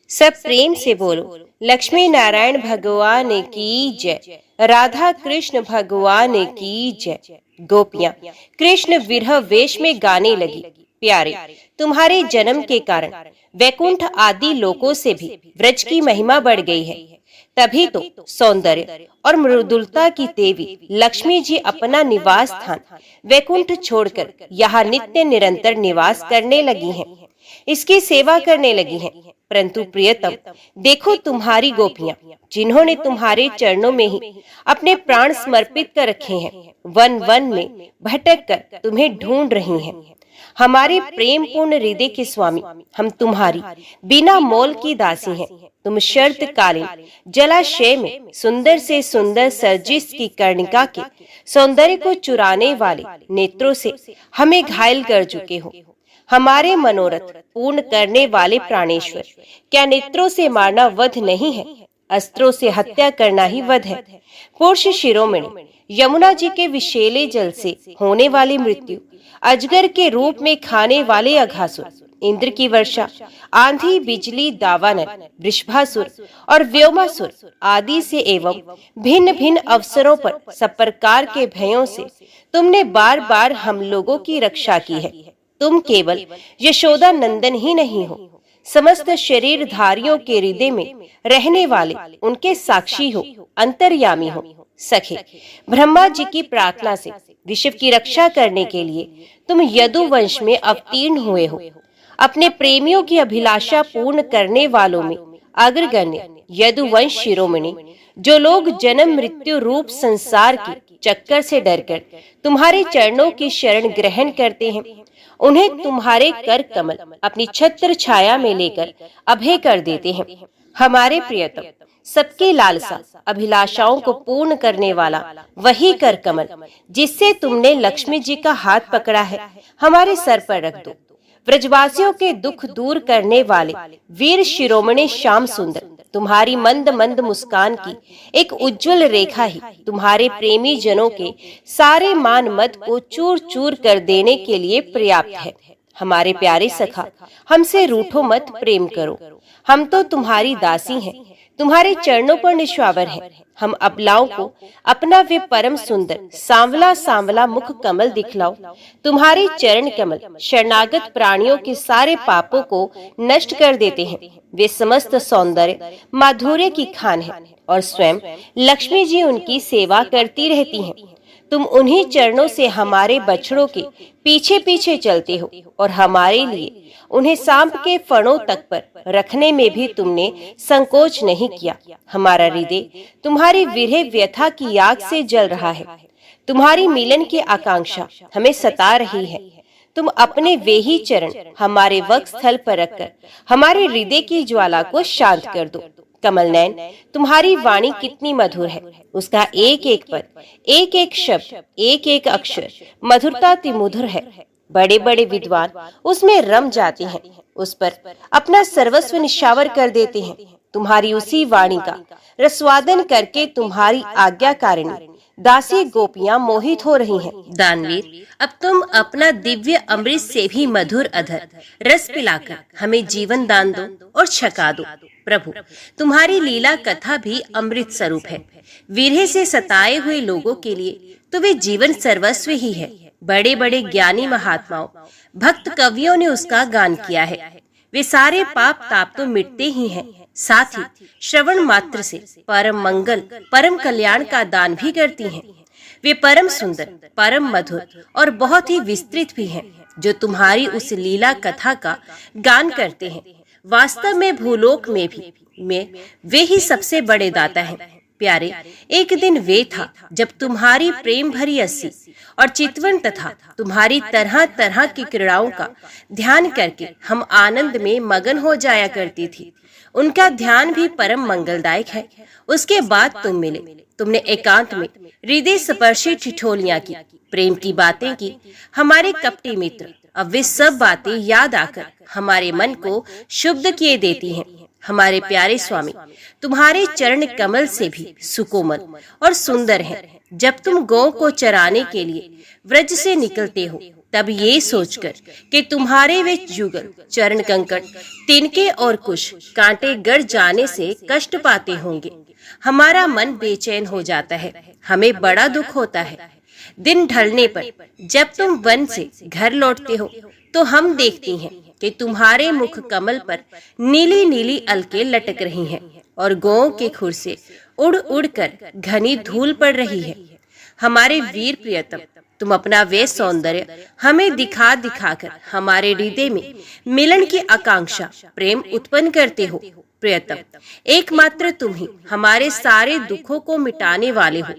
सब प्रेम से बोलो, लक्ष्मी नारायण भगवान की जय, राधा कृष्ण भगवान की जय। गोपियां कृष्ण विरह वेश में गाने लगी। प्यारे, तुम्हारे जन्म के कारण वैकुंठ आदि लोकों से भी व्रज की महिमा बढ़ गई है। तभी तो सौंदर्य और मृदुलता की देवी लक्ष्मी जी अपना निवास स्थान वैकुंठ छोड़कर यहाँ नित्य निरंतर निवास करने लगी हैं, इसकी सेवा करने लगी हैं। परंतु प्रियतम, देखो तुम्हारी गोपियां, जिन्होंने तुम्हारे चरणों में ही अपने प्राण समर्पित कर रखे हैं, वन वन में भटक कर तुम्हें ढूंढ रही हैं। हमारे प्रेम पूर्ण हृदय के स्वामी, हम तुम्हारी बिना मोल की दासी हैं। तुम शर्त कालीन जलाशय में सुंदर से सुंदर सर्जिस की कर्णिका के सौंदर्य को चुराने वाले नेत्रों से हमें घायल कर चुके हो। हमारे मनोरथ पूर्ण करने वाले प्राणेश्वर, क्या नेत्रों से मारना वध नहीं है? अस्त्रों से हत्या करना ही वध है। पुरुष शिरोमणि यमुना जी के विषैले जल से होने वाली मृत्यु, अजगर के रूप में खाने वाले अघासुर, इंद्र की वर्षा, आंधी बिजली दावानल, वृषभासुर और व्योमासुर आदि से एवं भिन्न भिन्न अवसरों पर सब प्रकार के भयों से तुमने बार बार हम लोगों की रक्षा की है। तुम केवल यशोदा नंदन ही नहीं हो, समस्त शरीरधारियों के हृदय में रहने वाले उनके साक्षी हो, अंतर्यामी हो। सखे, ब्रह्मा जी की प्रार्थना से विश्व की रक्षा करने के लिए तुम यदु वंश में अवतीर्ण हुए हो। अपने प्रेमियों की अभिलाषा पूर्ण करने वालों में अग्रगण्य यदुवंश शिरोमणि, जो लोग जन्म मृत्यु रूप संसार के चक्कर से डरकर तुम्हारे चरणों की शरण ग्रहण करते हैं, उन्हें तुम्हारे कर कमल अपनी छत्र छाया में लेकर अभय कर देते हैं। हमारे प्रियतम, सबकी लालसा अभिलाषाओं को पूर्ण करने वाला वही कर कमल जिससे तुमने लक्ष्मी जी का हाथ पकड़ा है, हमारे सर पर रख दो। ब्रजवासियों के दुख दूर करने वाले वीर शिरोमणि श्याम सुंदर, तुम्हारी मंद मंद मुस्कान की एक उज्जवल रेखा ही तुम्हारे प्रेमी जनों के सारे मान मद को चूर चूर कर देने के लिए पर्याप्त है। हमारे प्यारे सखा, हमसे रूठो मत, प्रेम करो। हम तो तुम्हारी दासी हैं, तुम्हारे चरणों पर निश्वावर हैं। हम अबलाओं को अपना वे परम सुंदर सांवला सांवला मुख कमल दिखलाओ। तुम्हारे चरण कमल शरणागत प्राणियों के सारे पापों को नष्ट कर देते हैं। वे समस्त सौंदर्य माधुर्य की खान है और स्वयं लक्ष्मी जी उनकी सेवा करती रहती हैं। तुम उन्हीं चरणों से हमारे बछड़ों के पीछे पीछे चलते हो और हमारे लिए उन्हें सांप के फणों तक पर रखने में भी तुमने संकोच नहीं किया। हमारा हृदय तुम्हारी विरह व्यथा की आग से जल रहा है। तुम्हारी मिलन की आकांक्षा हमें सता रही है। तुम अपने वे ही चरण हमारे वक्ष स्थल पर रखकर हमारे हृदय की ज्वाला को शांत कर दो। कमल नयन, तुम्हारी वाणी कितनी मधुर है। उसका एक एक पद, एक एक शब्द, एक एक अक्षर मधुरता तिमुधुर है। बड़े बड़े विद्वान उसमें रम जाते हैं, उस पर अपना सर्वस्व निशावर कर देते हैं। तुम्हारी उसी वाणी का रसवादन करके तुम्हारी आज्ञाकारिणी दासी गोपियां मोहित हो रही हैं। दानवीर, अब तुम अपना दिव्य अमृत से भी मधुर अधर रस पिलाकर हमें जीवन दान दो और छका दो। प्रभु, तुम्हारी लीला कथा भी अमृत स्वरूप है। विरह से सताए हुए लोगों के लिए तो वे जीवन सर्वस्व ही है। बड़े बड़े ज्ञानी महात्माओं, भक्त कवियों ने उसका गान किया है। वे सारे पाप ताप तो मिटते ही हैं, साथ ही श्रवण मात्र से परम मंगल परम कल्याण का दान भी करती हैं। वे परम सुंदर, परम मधुर और बहुत ही विस्तृत भी हैं, जो तुम्हारी उस लीला कथा का गान करते हैं। वास्तव में भूलोक में भी वे ही सबसे बड़े दाता हैं। प्यारे, एक दिन वे था जब तुम्हारी प्रेम भरी अस्सी और चितवन तथा तुम्हारी तरह तरह की क्रीड़ाओं का ध्यान करके हम आनंद में मगन हो जाया करती थी। उनका ध्यान भी परम मंगलदायक है। उसके बाद तुम मिले, तुमने एकांत में हृदय स्पर्शी ठिठोलियां की, प्रेम की बातें की। हमारे कपटी मित्र, अब वे सब बातें याद आकर हमारे मन को शुद्ध किए देती हैं। हमारे प्यारे स्वामी, तुम्हारे चरण कमल से भी सुकोमल और सुंदर हैं। जब तुम गौ को चराने के लिए व्रज से निकलते हो, तब ये सोचकर कि तुम्हारे वे युगल, चरण कंकड़, तिनके और कुश कांटे गड़ जाने से कष्ट पाते होंगे, हमारा मन बेचैन हो जाता है, हमें बड़ा दुख होता है। दिन ढलने पर जब तुम वन से घर लौटते हो तो हम देखती हैं कि तुम्हारे मुख कमल पर नीली नीली अलके लटक रही हैं और गौं के खुर से उड़ उड़ कर घनी धूल पड़ रही है। हमारे वीर प्रियतम, तुम अपना वे सौंदर्य हमें दिखा दिखाकर हमारे हृदय में मिलन की आकांक्षा, प्रेम उत्पन्न करते हो। प्रियतम, एकमात्र तुम ही हमारे सारे दुखों को मिटाने वाले हो।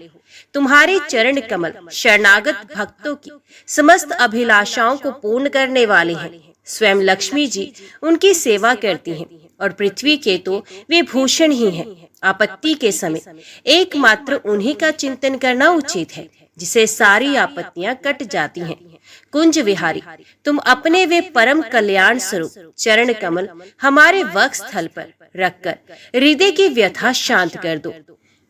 तुम्हारे चरण कमल शरणागत भक्तों की समस्त अभिलाषाओं को पूर्ण करने वाले हैं। स्वयं लक्ष्मी जी उनकी सेवा करती हैं और पृथ्वी के तो वे भूषण ही हैं। आपत्ति के समय एकमात्र उन्हीं का चिंतन करना उचित है, जिसे सारी आपत्तियां कट जाती हैं। कुंज विहारी, तुम अपने वे परम कल्याण स्वरूप चरण कमल हमारे वक्ष स्थल पर रखकर हृदय की व्यथा शांत कर दो।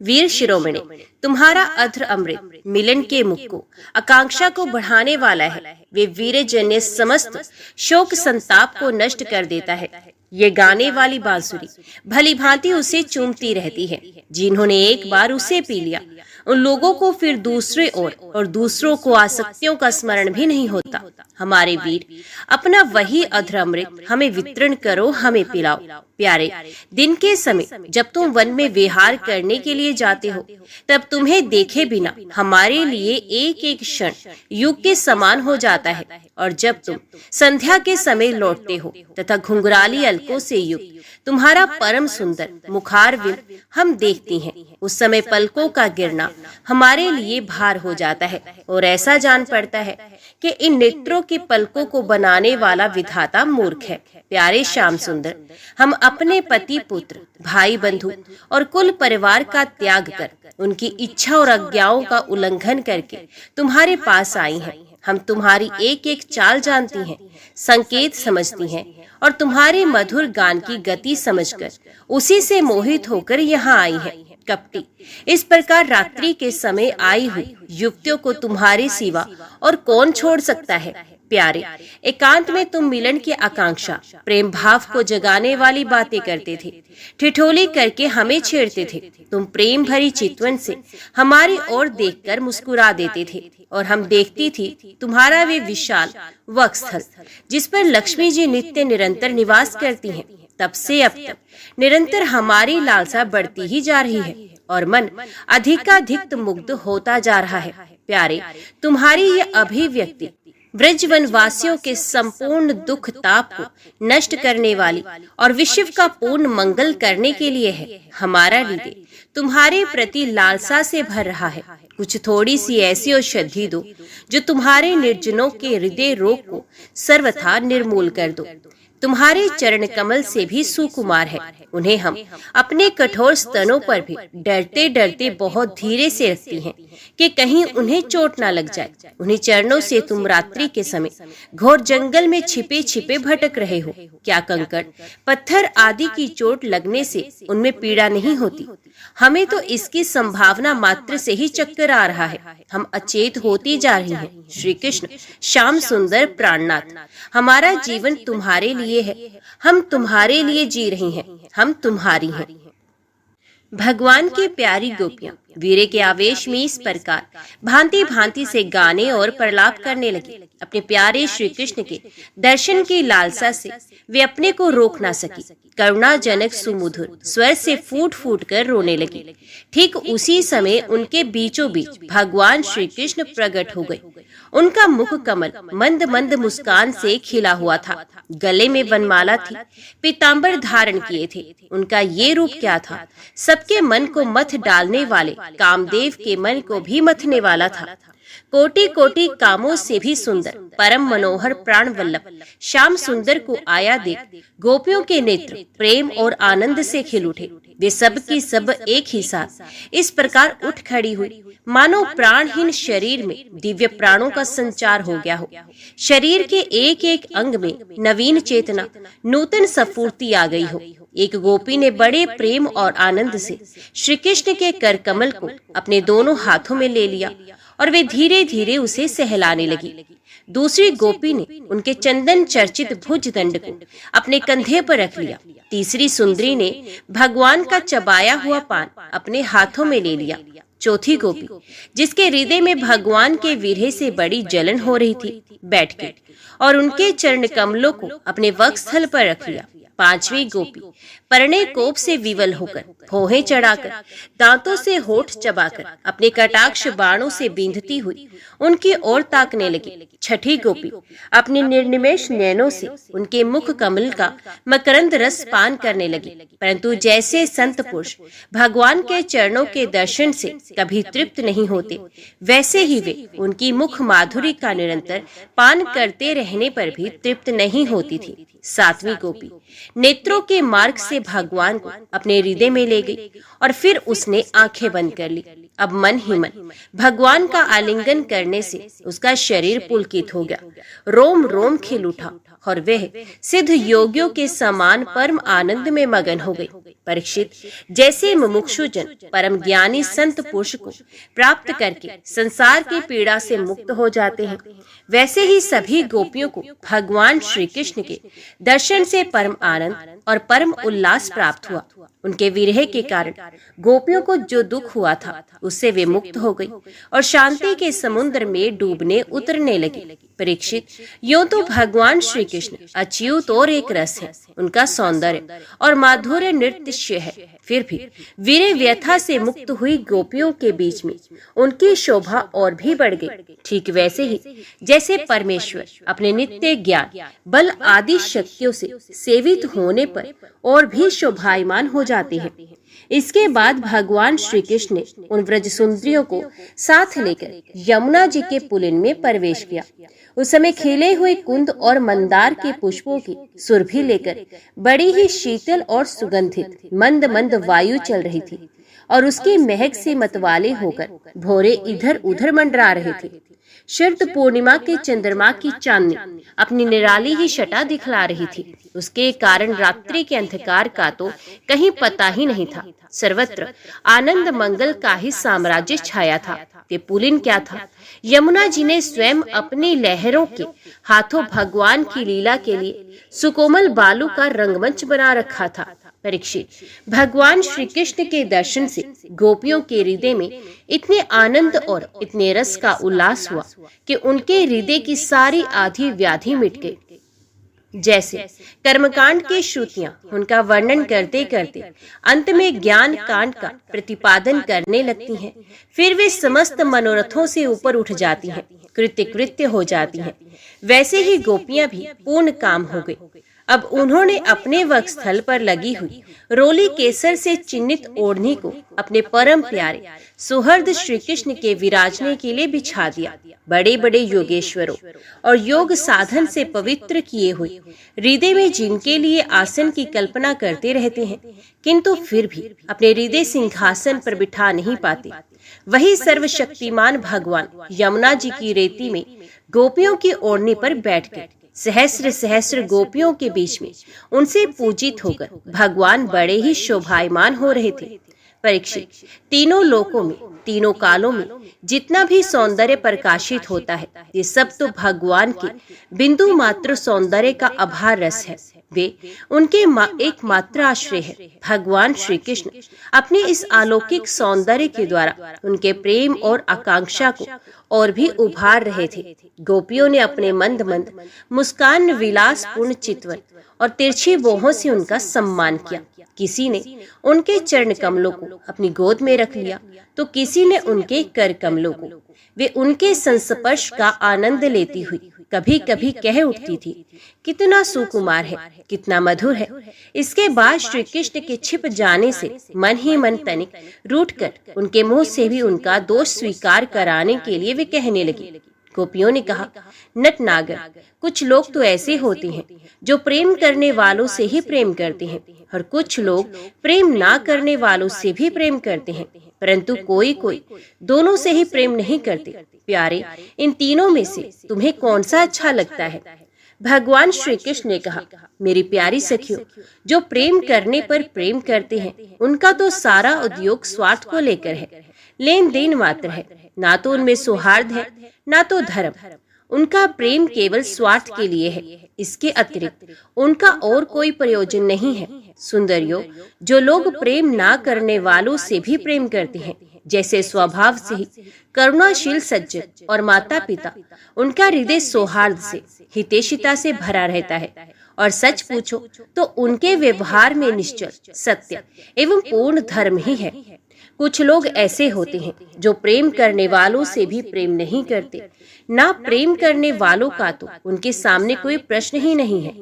वीर शिरोमणि, तुम्हारा अध्र अमृत मिलन के मुख को, आकांक्षा को बढ़ाने वाला है। वे वीरजन्य समस्त शोक संताप को नष्ट कर देता है। ये गाने वाली बांसुरी भली भांति उसे चूमती रहती है। जिन्होंने एक बार उसे पी लिया, उन लोगों को फिर दूसरे और दूसरों को आसक्तियों का स्मरण भी नहीं होता। हमारे वीर, अपना वही अध्र अमृत हमें वितरण करो, हमें पिलाओ। प्यारे, दिन के समय जब तुम वन में विहार करने के लिए जाते हो, तब तुम्हें देखे बिना हमारे लिए एक एक क्षण युग के समान हो जाता है। और जब तुम संध्या के समय लौटते हो तथा घुंघराली अलकों से युक्त तुम्हारा परम सुंदर मुखारविंद हम देखती हैं, उस समय पलकों का गिरना हमारे लिए भार हो जाता है और ऐसा जान पड़ता है कि इन नेत्रों की पलकों को बनाने वाला विधाता मूर्ख है। प्यारे श्याम सुंदर, हम अपने पति पुत्र, भाई बंधु और कुल परिवार का त्याग कर, उनकी इच्छा और आज्ञाओं का उल्लंघन करके तुम्हारे पास आई हैं। हम तुम्हारी एक एक चाल जानती हैं, संकेत समझती हैं और तुम्हारे मधुर गान की गति समझकर उसी से मोहित होकर यहाँ आई हैं। कपटी, इस प्रकार रात्रि के समय आई हुई युवतियों को तुम्हारे सिवा और कौन छोड़ सकता है। प्यारे, एकांत में तुम मिलन की आकांक्षा, प्रेम भाव को जगाने वाली बातें करते थे, ठिठोली करके हमें छेड़ते थे। तुम प्रेम भरी चितवन से हमारी ओर देखकर मुस्कुरा देते थे और हम देखती थी तुम्हारा वे विशाल वक्षस्थल, जिस पर लक्ष्मी जी नित्य निरंतर निवास करती हैं। तब से अब तक निरंतर हमारी लालसा बढ़ती ही जा रही है और मन अधिकाधिक मुग्ध होता जा रहा है। प्यारे, तुम्हारी ये अभिव्यक्ति ब्रजवन वासियों के संपूर्ण दुख ताप को नष्ट करने वाली और विश्व का पूर्ण मंगल करने के लिए है। हमारा हृदय तुम्हारे प्रति लालसा से भर रहा है। कुछ थोड़ी सी ऐसी औषधि दो जो तुम्हारे निर्जनों के हृदय रोग को सर्वथा निर्मूल कर दो। तुम्हारे चरण कमल से भी सुकुमार है। उन्हें हम अपने कठोर स्तनों पर भी डरते डरते बहुत धीरे से रखती हैं कि कहीं उन्हें चोट ना लग जाए। उन्हीं चरणों से तुम रात्रि के समय घोर जंगल में छिपे छिपे भटक रहे हो। क्या कंकड़, पत्थर आदि की चोट लगने से उनमें पीड़ा नहीं होती? हमें तो इसकी संभावना मात्र से ही चक्कर आ रहा है। हम अचेत होती जा रही हैं। श्री कृष्ण, श्याम सुंदर प्राणनाथ, हमारा जीवन तुम्हारे लिए है। हम तुम्हारे लिए जी रही हैं, हम तुम्हारी हैं। भगवान की प्यारी गोपियां वीरे के आवेश में इस प्रकार भांति भांति से गाने और प्रलाप करने लगी। अपने प्यारे श्री कृष्ण के दर्शन की लालसा से वे अपने को रोक ना सकी। करुणाजनक सुमधुर स्वर से फूट फूट कर रोने लगी। ठीक उसी समय उनके बीचों बीच भगवान श्री कृष्ण प्रकट हो गए। उनका मुख कमल मंद मंद मुस्कान से खिला हुआ था। गले में वनमाला थी, पीतांबर धारण किए थे। उनका ये रूप क्या था? सबके मन को मथ डालने वाले कामदेव के मन को भी मथने वाला था। कोटि कोटि कामों से भी सुंदर परम मनोहर प्राण वल्लभ श्याम सुंदर को आया देख गोपियों के नेत्र प्रेम और आनंद से खिल उठे। वे सब की सब एक ही साथ इस प्रकार उठ खड़ी हुई मानो प्राणहीन शरीर में दिव्य प्राणों का संचार हो गया हो। शरीर के एक एक अंग में नवीन चेतना, नूतन स्फूर्ति आ गई हो। एक गोपी ने बड़े प्रेम और आनंद से श्री कृष्ण के कर कमल को अपने दोनों हाथों में ले लिया और वे धीरे धीरे उसे सहलाने लगी। दूसरी गोपी ने उनके चंदन चर्चित भुज दंड को अपने कंधे पर रख लिया। तीसरी सुंदरी ने भगवान का चबाया हुआ पान अपने हाथों में ले लिया। चौथी गोपी, जिसके हृदय में भगवान के विरह से बड़ी जलन हो रही थी, बैठ गई और उनके चरण कमलों को अपने वक्षस्थल पर रख लिया। पांचवी गोपी परणे कोप से विवल होकर, भौहें चढ़ाकर, दांतों से होठ चबाकर, अपने कटाक्ष बाणों से बींधती हुई उनकी ओर ताकने लगी। छठी गोपी अपने निर्निमेष नैनों से उनके मुख कमल का मकरंद रस पान करने लगी। परंतु जैसे संत पुरुष भगवान के चरणों के दर्शन से कभी तृप्त नहीं होते, वैसे ही वे उनकी मुख माधुरी का निरंतर पान करते रहने पर भी तृप्त नहीं होती थी। सातवीं गोपी नेत्रों के मार्ग से भगवान को अपने हृदय में ले गई और फिर उसने आंखें बंद कर ली। अब मन ही मन भगवान का आलिंगन करने से उसका शरीर पुलकित हो गया, रोम रोम खिल उठा और वह सिद्ध योगियों के समान परम आनंद में मगन हो गई। परीक्षित, जैसे मुमुक्षु जन परम ज्ञानी संत पुरुष को प्राप्त करके संसार की पीड़ा से मुक्त हो जाते हैं, वैसे ही सभी गोपियों को भगवान श्री कृष्ण के दर्शन से परम आनंद और परम उल्लास प्राप्त हुआ। उनके विरह के कारण गोपियों को जो दुख हुआ था, उससे वे मुक्त हो गई और शांति के समुद्र में डूबने उतरने लगी। परीक्षित, यूं तो भगवान श्री कृष्ण अच्युत और एक रस है, उनका सौंदर्य और माधुर्य नृत्य है। फिर भी वीर व्यथा से मुक्त हुई गोपियों के बीच में उनकी शोभा और भी बढ़ गई। ठीक वैसे ही जैसे परमेश्वर अपने नित्य ज्ञान, बल आदि शक्तियों से सेवित होने पर और भी शोभायमान हो जाते हैं। इसके बाद भगवान श्री कृष्ण ने उन व्रज सुंदरियों को साथ लेकर यमुना जी के पुलिन में प्रवेश किया। उस समय खिले हुए कुंद और मंदार के पुष्पों की सुरभि लेकर बड़ी ही शीतल और सुगंधित मंद मंद वायु चल रही थी और उसकी महक से मतवाले होकर भौरे इधर उधर मंडरा रहे थे। शरद पूर्णिमा के चंद्रमा की चांदनी अपनी निराली ही छटा दिखला रही थी। उसके कारण रात्रि के अंधकार का तो कहीं पता ही नहीं था। सर्वत्र आनंद मंगल का ही साम्राज्य छाया था। ये पुलिन क्या था? यमुना जी ने स्वयं अपनी लहरों के हाथों भगवान की लीला के लिए सुकोमल बालू का रंगमंच बना रखा था। परीक्षित, भगवान श्री कृष्ण के दर्शन से गोपियों के हृदय में इतने आनंद और इतने रस का उल्लास हुआ कि उनके हृदय की सारी आधी व्याधि मिट गई। जैसे कर्मकांड की श्रुतियां उनका वर्णन करते करते अंत में ज्ञान कांड का प्रतिपादन करने लगती हैं, फिर वे समस्त मनोरथों से ऊपर उठ जाती हैं, कृत्य कृत्य हो जाती हैं। वैसे ही गोपियां भी पूर्ण काम हो गई। अब उन्होंने अपने वक्षस्थल पर लगी हुई रोली केसर से चिन्हित ओढ़नी को अपने परम प्यारे सुहृद श्री कृष्ण के विराजने के लिए बिछा दिया। बड़े बड़े योगेश्वरों और योग साधन से पवित्र किए हुए हृदय में जिनके लिए आसन की कल्पना करते रहते हैं, किंतु फिर भी अपने हृदय सिंहासन पर बिठा नहीं पाते, वही सर्वशक्तिमान भगवान यमुना जी की रेती में गोपियों की ओढ़नी पर बैठ गए। सहस्र सहस्र गोपियों के बीच में उनसे पूजित होकर भगवान बड़े ही शोभायमान हो रहे थे। परीक्षित, तीनों लोकों में तीनों कालों में जितना भी सौंदर्य प्रकाशित होता है, ये सब तो भगवान के बिंदु मात्र सौंदर्य का आभार रस है। वे उनके एकमात्र आश्रय है। भगवान श्री कृष्ण अपने इस अलौकिक सौंदर्य के द्वारा उनके प्रेम और आकांक्षा को और भी उभार रहे थे। गोपियों ने अपने मंद मंद मुस्कान, विलास पूर्ण चितवन और तिरछी बोहों से उनका सम्मान किया। किसी ने उनके चरण कमलों को अपनी गोद में रख लिया, तो किसी ने उनके कर कमलों को। वे उनके संस्पर्श का आनंद लेती हुई कभी कभी कह उठती थी, कितना सुकुमार है, कितना मधुर है। इसके बाद श्री कृष्ण के छिप जाने से मन ही मन तनिक रूठकर उनके मुंह से भी उनका दोष स्वीकार कराने के लिए वे कहने लगी। गोपियों ने कहा, नटनागर, कुछ लोग तो ऐसे होते हैं जो प्रेम करने वालों से ही प्रेम करते हैं और कुछ लोग प्रेम ना करने वालों से भी प्रेम करते हैं, परंतु कोई कोई दोनों से ही प्रेम नहीं करते। प्यारे, इन तीनों में से तुम्हें कौन सा अच्छा लगता है? भगवान श्री कृष्ण ने कहा, मेरी प्यारी सखियों, जो प्रेम करने पर प्रेम करते हैं, उनका तो सारा उद्योग स्वार्थ को लेकर है, लेन देन मात्र है। ना तो उनमें सौहार्द है, ना तो धर्म। उनका प्रेम केवल स्वार्थ के लिए है, इसके अतिरिक्त उनका और कोई प्रयोजन नहीं है। सुंदरियों, जो लोग प्रेम ना करने वालों से भी प्रेम करते हैं, जैसे स्वभाव से ही करुणाशील सज्जन और माता पिता, उनका हृदय सौहार्द से, हितैषिता से भरा रहता है। और सच पूछो तो उनके व्यवहार में निश्चल, सत्य एवं पूर्ण धर्म ही है। कुछ लोग ऐसे होते हैं जो प्रेम करने वालों से भी प्रेम नहीं करते। ना प्रेम करने वालों का तो उनके सामने कोई प्रश्न ही नहीं है।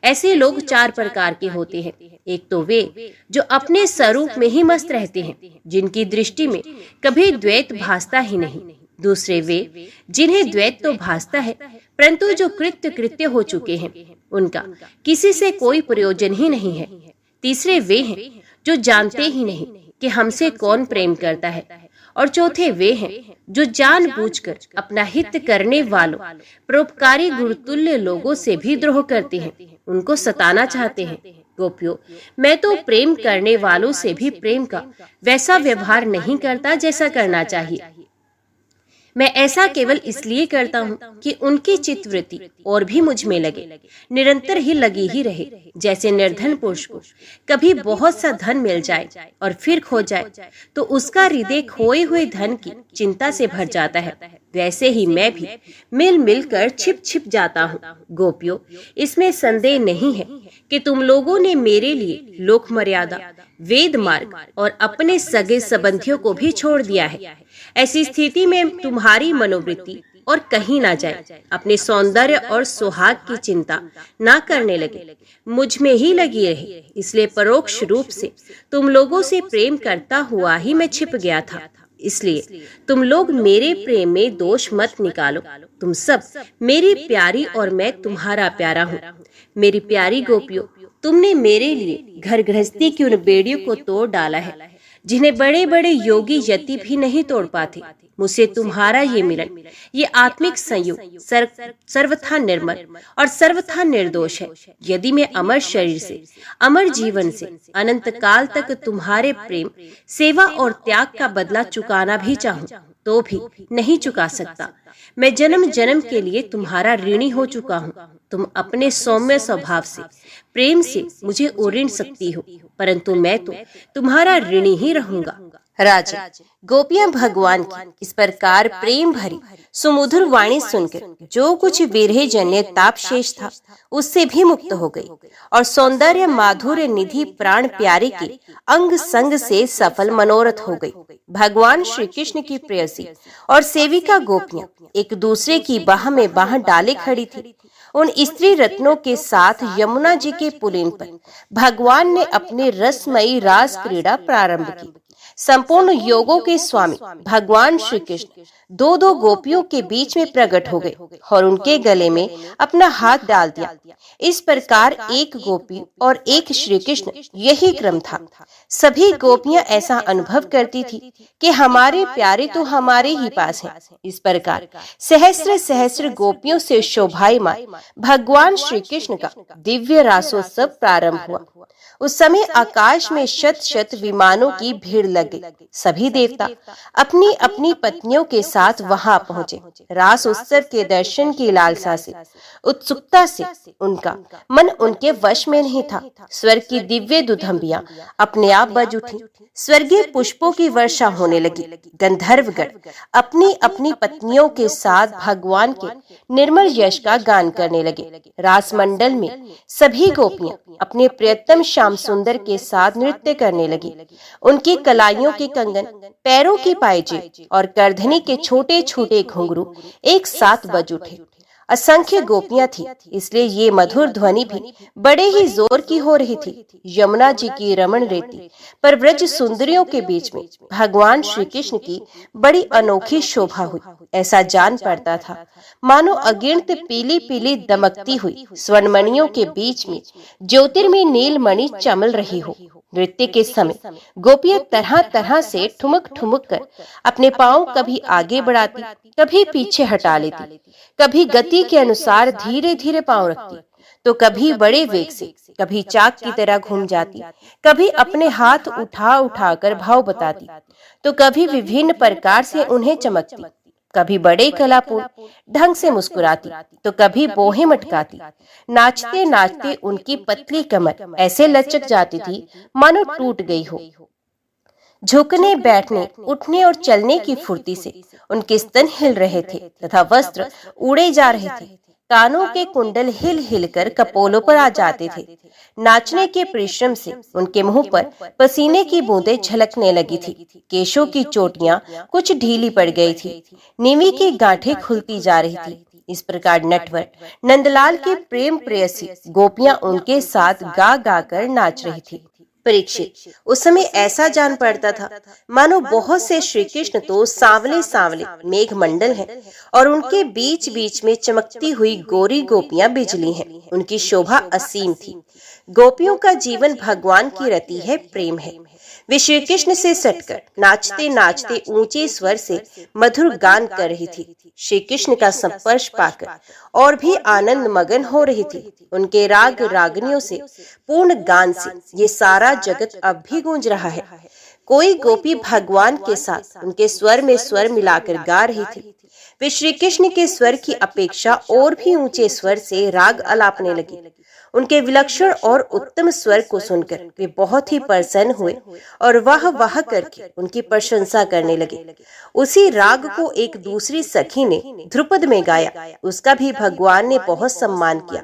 ऐसे लोग चार प्रकार के होते हैं। एक तो वे जो अपने स्वरूप में ही मस्त रहते हैं, जिनकी दृष्टि में कभी द्वैत भासता ही नहीं। दूसरे वे जिन्हें द्वैत तो भासता है, परंतु जो कृत्य हो चुके हैं, उनका किसी से कोई प्रयोजन ही नहीं है। तीसरे वे हैं जो जानते ही नहीं कि हमसे कौन प्रेम करता है। और चौथे वे हैं जो जानबूझकर अपना हित करने वालों, परोपकारी गुरुतुल्य लोगों से भी द्रोह करते हैं, उनको सताना चाहते हैं। गोपियों, मैं तो प्रेम करने वालों से भी प्रेम का वैसा व्यवहार नहीं करता जैसा करना चाहिए। मैं ऐसा केवल इसलिए करता हूँ कि उनकी चित्तवृत्ति और भी मुझ में लगे, निरंतर ही लगी ही रहे। जैसे निर्धन पुरुष को कभी बहुत सा धन मिल जाए और फिर खो जाए तो उसका हृदय खोए हुए धन की चिंता से भर जाता है, वैसे ही मैं भी मिल कर छिप जाता हूँ। गोपियों, इसमें संदेह नहीं है कि तुम लोगों ने मेरे लिए लोक मर्यादा, वेद मार्ग और अपने सगे संबंधियों को भी छोड़ दिया है। ऐसी स्थिति में तुम्हारी मनोवृत्ति और कहीं ना जाए, अपने सौंदर्य और सुहाग की चिंता ना करने लगे, मुझ में ही लगी रही। इसलिए परोक्ष रूप से तुम लोगों से प्रेम करता हुआ ही मैं छिप गया था। इसलिए तुम लोग मेरे प्रेम में दोष मत निकालो। तुम सब मेरी प्यारी और मैं तुम्हारा प्यारा हूँ। मेरी प्यारी गोपियों, तुमने मेरे लिए घर गृहस्थी की उन बेड़ियों को तोड़ डाला है जिन्हें बड़े बड़े योगी यति भी नहीं तोड़ पाते। मुझसे तुम्हारा ये मिलन, ये आत्मिक संयोग सर्वथा निर्मल और सर्वथा निर्दोष है। यदि मैं अमर शरीर से, अमर जीवन से अनंत काल तक तुम्हारे प्रेम, सेवा और त्याग का बदला चुकाना भी चाहूं तो भी नहीं चुका सकता। मैं जन्म जन्म के लिए तुम्हारा ऋणी हो चुका हूँ। तुम अपने सौम्य स्वभाव से, प्रेम से मुझे उड़ीन सकती हो, परंतु मैं तो तुम्हारा ऋणी ही रहूंगा। राजा, गोपियां भगवान की इस प्रकार प्रेम भरी सुमधुर वाणी सुनकर जो कुछ विरह जन्य ताप शेष था उससे भी मुक्त हो गई और सौंदर्य माधुर्य निधि प्राण प्यारे के अंग संग से सफल मनोरथ हो गई। भगवान श्री कृष्ण की प्रेयसी और सेविका गोपियां एक दूसरे की बाह में बाह डाले खड़ी थी। उन स्त्री रत्नों के साथ यमुना जी के पुलिन पर भगवान ने अपनी रसमयी रास क्रीड़ा प्रारंभ की। संपूर्ण योगों के स्वामी भगवान श्री कृष्ण दो दो गोपियों के बीच में प्रकट हो गए और उनके गले में अपना हाथ डाल दिया। इस प्रकार एक गोपी और एक श्री कृष्ण, यही क्रम था। सभी गोपियां ऐसा अनुभव करती थी कि हमारे प्यारे तो हमारे ही पास हैं। इस प्रकार सहस्र सहस्र गोपियों से शोभायमान भगवान श्री कृष्ण का दिव्य रासोत्सव प्रारंभ हुआ। उस समय आकाश में शत शत विमानों की भीड़ लग गई। सभी देवता अपनी अपनी पत्नियों के साथ वहां पहुंचे। रास उत्सव के दर्शन की लालसा से, उत्सुकता से उनका मन उनके वश में नहीं था। स्वर्ग की दिव्य दुधंबियां अपने आप बज उठी। स्वर्गीय पुष्पों की वर्षा होने लगी। गंधर्वगण अपनी अपनी पत्नियों के साथ भगवान के निर्मल यश का गान करने लगे। रास मंडल में सभी गोपियां अपने प्रियतम श्याम सुंदर के साथ नृत्य करने लगी। उनकी कलाइयों के कंगन, पैरों की पायजेब और करधनी के छोटे छोटे घुंघरू एक साथ बज उठे। असंख्य गोपियां थी, इसलिए ये मधुर ध्वनि भी बड़े ही जोर की हो रही थी। यमुना जी की रमण रेती पर व्रज सुंदरियों के बीच में भगवान श्री कृष्ण की बड़ी अनोखी शोभा हुई। ऐसा जान पड़ता था मानो अगिनत पीली पीली दमकती हुई स्वर्णमणियों के बीच में ज्योतिर्मय नीलमणि चमल रही हो। नृत्य के समय गोपियां तरह तरह से ठुमक ठुमक कर अपने पांव कभी आगे बढ़ाती, कभी पीछे हटा लेती, कभी गति के अनुसार धीरे धीरे पांव रखती, तो कभी बड़े वेग से, कभी चाक की तरह घूम जाती, कभी अपने हाथ उठा उठाकर भाव बताती, तो कभी विभिन्न प्रकार से उन्हें चमकती, कभी बड़े कलापूर्ण ढंग से मुस्कुराती, तो कभी बोहे मटकाती। नाचते नाचते उनकी पतली कमर ऐसे लचक जाती थी मानो टूट गई हो। झुकने, बैठने, उठने और चलने की फुर्ती से उनके स्तन हिल रहे थे तथा वस्त्र उड़े जा रहे थे। कानों के कुंडल हिल हिलकर कपोलों पर आ जाते थे। नाचने के परिश्रम से उनके मुंह पर पसीने की बूंदें झलकने लगी थी। केशों की चोटियां कुछ ढीली पड़ गई थी। नीवी की गांठें खुलती जा रही थी। इस प्रकार नटवर नंदलाल की प्रेम प्रेयसी गोपियां उनके साथ गा गा कर नाच रही थी। परीक्षित उस समय ऐसा जान पड़ता था मानो बहुत से श्री कृष्ण तो सांवले सांवले मेघ मंडल हैं और उनके बीच बीच में चमकती हुई गोरी गोपियां बिजली हैं। उनकी शोभा असीम थी। गोपियों का जीवन भगवान की रति है, प्रेम है। वे श्री कृष्ण से सटकर नाचते नाचते ऊंचे स्वर से मधुर गान कर रही थी। श्री कृष्ण का संस्पर्श पाकर और भी आनंद मगन हो रही थी। उनके राग रागनियों से पूर्ण गान से ये सारा जगत अब भी गूंज रहा है। कोई गोपी भगवान के साथ उनके स्वर में स्वर मिलाकर गा रही थी। वे श्री कृष्ण के स्वर की अपेक्षा और भी ऊंचे स्वर से राग अलापने लगी। उनके विलक्षण और उत्तम स्वर को सुनकर वे बहुत ही प्रसन्न हुए और वाह करके उनकी प्रशंसा करने लगे। उसी राग को एक दूसरी सखी ने ध्रुपद में गाया। उसका भी भगवान ने बहुत सम्मान किया।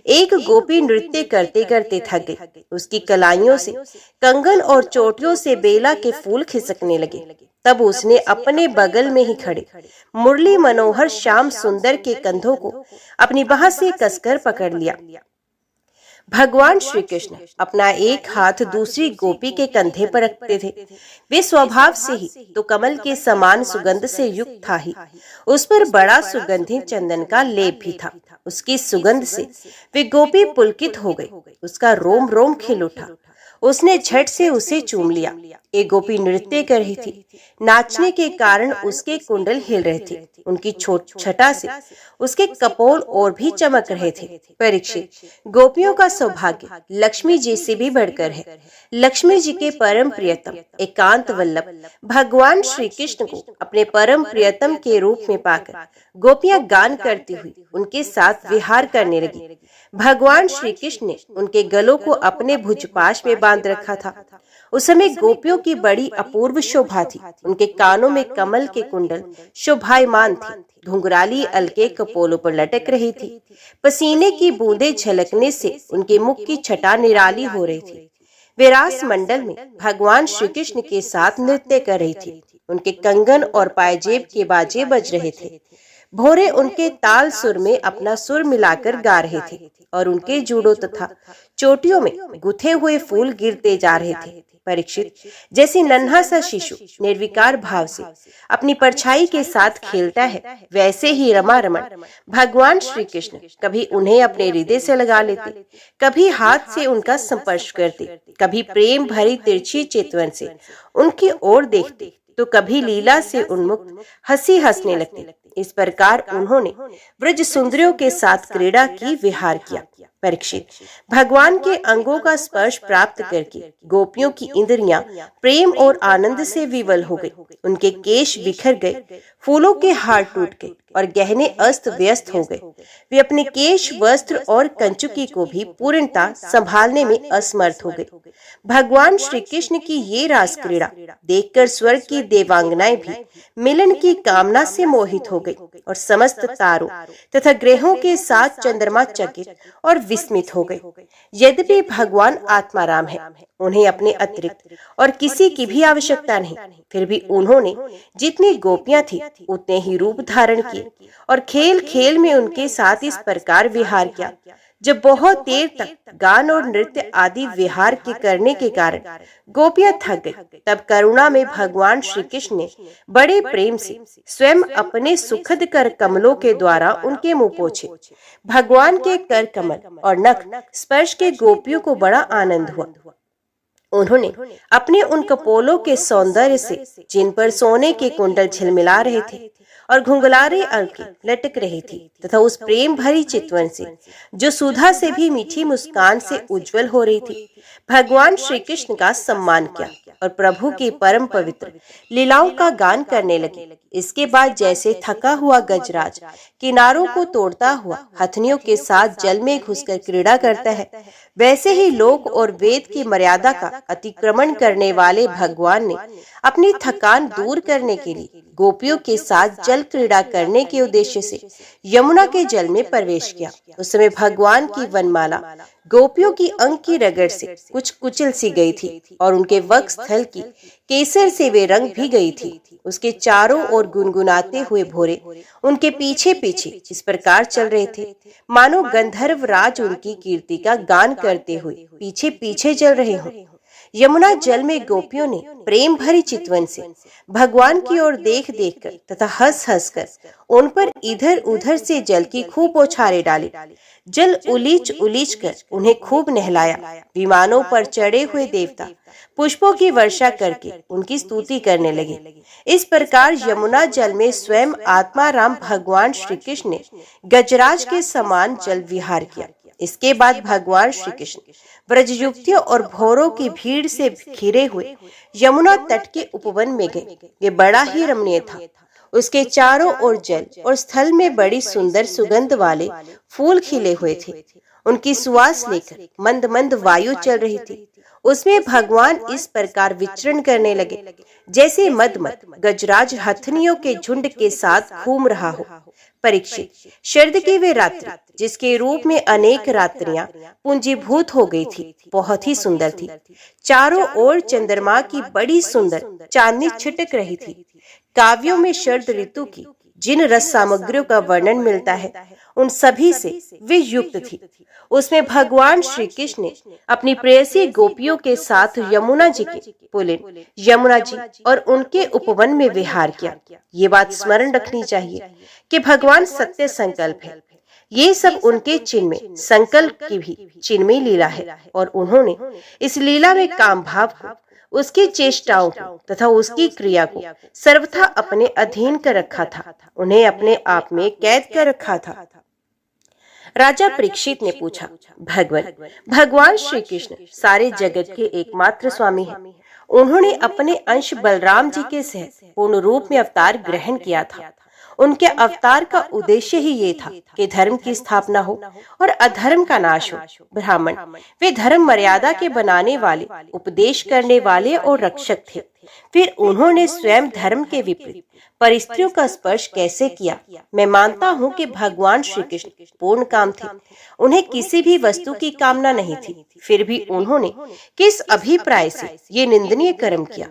एक गोपी नृत्य करते करते थक गई। उसकी कलाइयों से, कंगन और चोटियों से बेला के फूल खिसकने लगे। तब उसने अपने बगल में ही खड़े मुरली मनोहर श्याम सुंदर के कंधों को अपनी बाह से कसकर पकड़ लिया। भगवान श्री कृष्ण अपना एक हाथ दूसरी गोपी के कंधे पर रखते थे। वे स्वभाव से ही तो कमल के समान सुगंध से युक्त था ही। उस पर बड़ा सुगंधित चंदन का लेप भी था। उसकी सुगंध से वे गोपी पुलकित हो गई। उसका रोम रोम खिल उठा। उसने झट से उसे चूम लिया। एक गोपी नृत्य कर रही थी। नाचने के कारण उसके कुंडल हिल रहे थे। उनकी छटा से उसके कपोल और भी चमक रहे थे। परीक्षित, गोपियों का सौभाग्य लक्ष्मी जी से भी बढ़कर है। लक्ष्मी जी के परम प्रियतम एकांत वल्लभ भगवान श्री कृष्ण को अपने परम प्रियतम के रूप में पाकर गोपियां गान करती हुई उनके साथ विहार करने लगी। भगवान श्री कृष्ण ने उनके गलों को अपने भुजपाश में बांध रखा था। उस समय गोपियों की बड़ी अपूर्व शोभा थी। उनके कानों में कमल के कुंडल शोभायमान थे। घुंघराली अलके कपोलों पर लटक रही थी। पसीने की बूंदें झलकने से उनके मुख की छटा निराली हो रही थी। वे रास मंडल में भगवान श्री कृष्ण के साथ नृत्य कर रही थी। उनके कंगन और पायजेब के बाजे बज रहे थे। भोरे उनके ताल सुर में अपना सुर मिलाकर गा रहे थे और उनके जूड़ों तथा चोटियों में गुथे हुए फूल गिरते जा रहे थे। परीक्षित, जैसे नन्हा सा शिशु निर्विकार भाव से अपनी परछाई के साथ खेलता है, वैसे ही रमा रमण भगवान श्री कृष्ण कभी उन्हें अपने हृदय से लगा लेते, कभी हाथ से उनका संस्पर्श करते, कभी प्रेम भरी तिरछी चितवन से उनकी ओर देखते, तो कभी लीला से उन्मुक्त हंसी हंसने लगते। इस प्रकार उन्होंने ब्रज सुंदरियों के साथ क्रीड़ा की, विहार किया। परीक्षित, भगवान के अंगों का स्पर्श प्राप्त करके गोपियों की इंद्रियां प्रेम और आनंद से विवल हो गई। उनके केश बिखर गए, फूलों के हार टूट गए और गहने अस्त व्यस्त हो गए। वे अपने केश, वस्त्र और कंचुकी को भी पूर्णता संभालने में असमर्थ हो गए। भगवान श्री कृष्ण की ये रास क्रीड़ा देखकर स्वर्ग की देवांगनाएं भी मिलन की कामना से मोहित हो गई और समस्त तारों तथा ग्रहों के साथ चंद्रमा चकित और विस्मित हो गए। यद्यपि भगवान आत्माराम है, उन्हें अपने अतिरिक्त और किसी की भी आवश्यकता नहीं, फिर भी उन्होंने जितनी गोपियां थी उतने ही रूप धारण किए और खेल खेल में उनके साथ इस प्रकार विहार किया। जब बहुत देर तक गान और नृत्य आदि विहार के करने के कारण गोपियां थक गई, तब करुणा में भगवान श्री कृष्ण ने बड़े प्रेम से स्वयं अपने सुखद कर कमलों के द्वारा उनके मुंह पोंछे। भगवान के कर कमल और नख स्पर्श के गोपियों को बड़ा आनंद हुआ। उन्होंने अपने उन कपोलों के सौंदर्य से, जिन पर सोने के कुंडल झिलमिला रहे थे और घुंघलारे अलके लटक रही थी, तथा उस प्रेम भरी चितवन से जो सुधा से भी मीठी मुस्कान से उज्जवल हो रही थी, भगवान श्री कृष्ण का सम्मान किया और प्रभु की परम पवित्र लीलाओं का गान करने लगे। इसके बाद जैसे थका हुआ गजराज किनारों को तोड़ता हुआ हथनियों के साथ जल में घुसकर क्रीड़ा करता है, वैसे ही लोक और वेद की मर्यादा का अतिक्रमण करने वाले भगवान ने अपनी थकान दूर करने के लिए गोपियों के साथ जल क्रीड़ा करने के उद्देश्य से यमुना के जल में प्रवेश किया। उस समय भगवान की वनमाला गोपियों की अंग की रगड़ से कुछ कुचल सी गई थी और उनके वक्ष स्थल की केसर से वे रंग भी गई थी। उसके चारों ओर गुनगुनाते हुए भोरे उनके पीछे पीछे इस प्रकार चल रहे थे, मानो गंधर्व राज उनकी कीर्ति का गान करते हुए पीछे पीछे चल रहे हों। यमुना जल में गोपियों ने प्रेम भरी चितवन से भगवान की ओर देख देख कर तथा हंस हंस कर उन पर इधर उधर से जल की खूब बौछारें डाली। जल उलीच उलीच कर उन्हें खूब नहलाया। विमानों पर चढ़े हुए देवता पुष्पों की वर्षा करके उनकी स्तुति करने लगे। इस प्रकार यमुना जल में स्वयं आत्मा राम भगवान श्री कृष्ण ने गजराज के समान जल विहार किया। इसके बाद भगवान श्री कृष्ण ब्रजयुक्तियों और भौरों की भीड़ से घिरे हुए यमुना तट के उपवन में गए। ये बड़ा ही रमणीय था। उसके चारों ओर जल और स्थल में बड़ी सुंदर सुगंध वाले फूल खिले हुए थे। उनकी सुवास लेकर मंद मंद वायु चल रही थी। उसमें भगवान इस प्रकार विचरण करने लगे जैसे मदमद गजराज हथनियों के झुंड के साथ घूम रहा हो। परीक्षित, शरद की वे रात्रि जिसके रूप में अनेक रात्रियां पूंजीभूत हो गई थी, बहुत ही सुंदर थी। चारों ओर चंद्रमा की बड़ी सुंदर चांदनी छिटक रही थी। काव्यों में शरद ऋतु की जिन रस सामग्रियों का वर्णन मिलता है, उन सभी से वे युक्त थी। उसमें भगवान श्री कृष्ण ने अपनी प्रेयसी गोपियों के साथ यमुना जी के पुलिन यमुना जी और उनके उपवन में विहार किया। ये बात स्मरण रखनी चाहिए कि भगवान सत्य संकल्प है। ये सब उनके चिन्ह में संकल्प की भी चिन्हमयी लीला है और उन्होंने इस लीला में काम भाव को, उसकी चेष्टाओं को तथा उसकी क्रिया को सर्वथा अपने अधीन कर रखा था, उन्हें अपने आप में कैद कर रखा था। राजा परीक्षित ने पूछा, भगवान श्री कृष्ण सारे जगत के एकमात्र स्वामी हैं। उन्होंने अपने अंश बलराम जी के सह पूर्ण रूप में अवतार ग्रहण किया था। उनके अवतार का उद्देश्य ही ये था कि धर्म की स्थापना हो और अधर्म का नाश हो। ब्राह्मण वे धर्म मर्यादा के बनाने वाले, उपदेश करने वाले और रक्षक थे। फिर उन्होंने स्वयं धर्म के विपरीत परिस्थितियों का स्पर्श कैसे किया? मैं मानता हूँ कि भगवान श्री कृष्ण पूर्ण काम थे। उन्हें किसी भी वस्तु की कामना नहीं थी। फिर भी उन्होंने किस अभिप्राय से ये निंदनीय कर्म किया?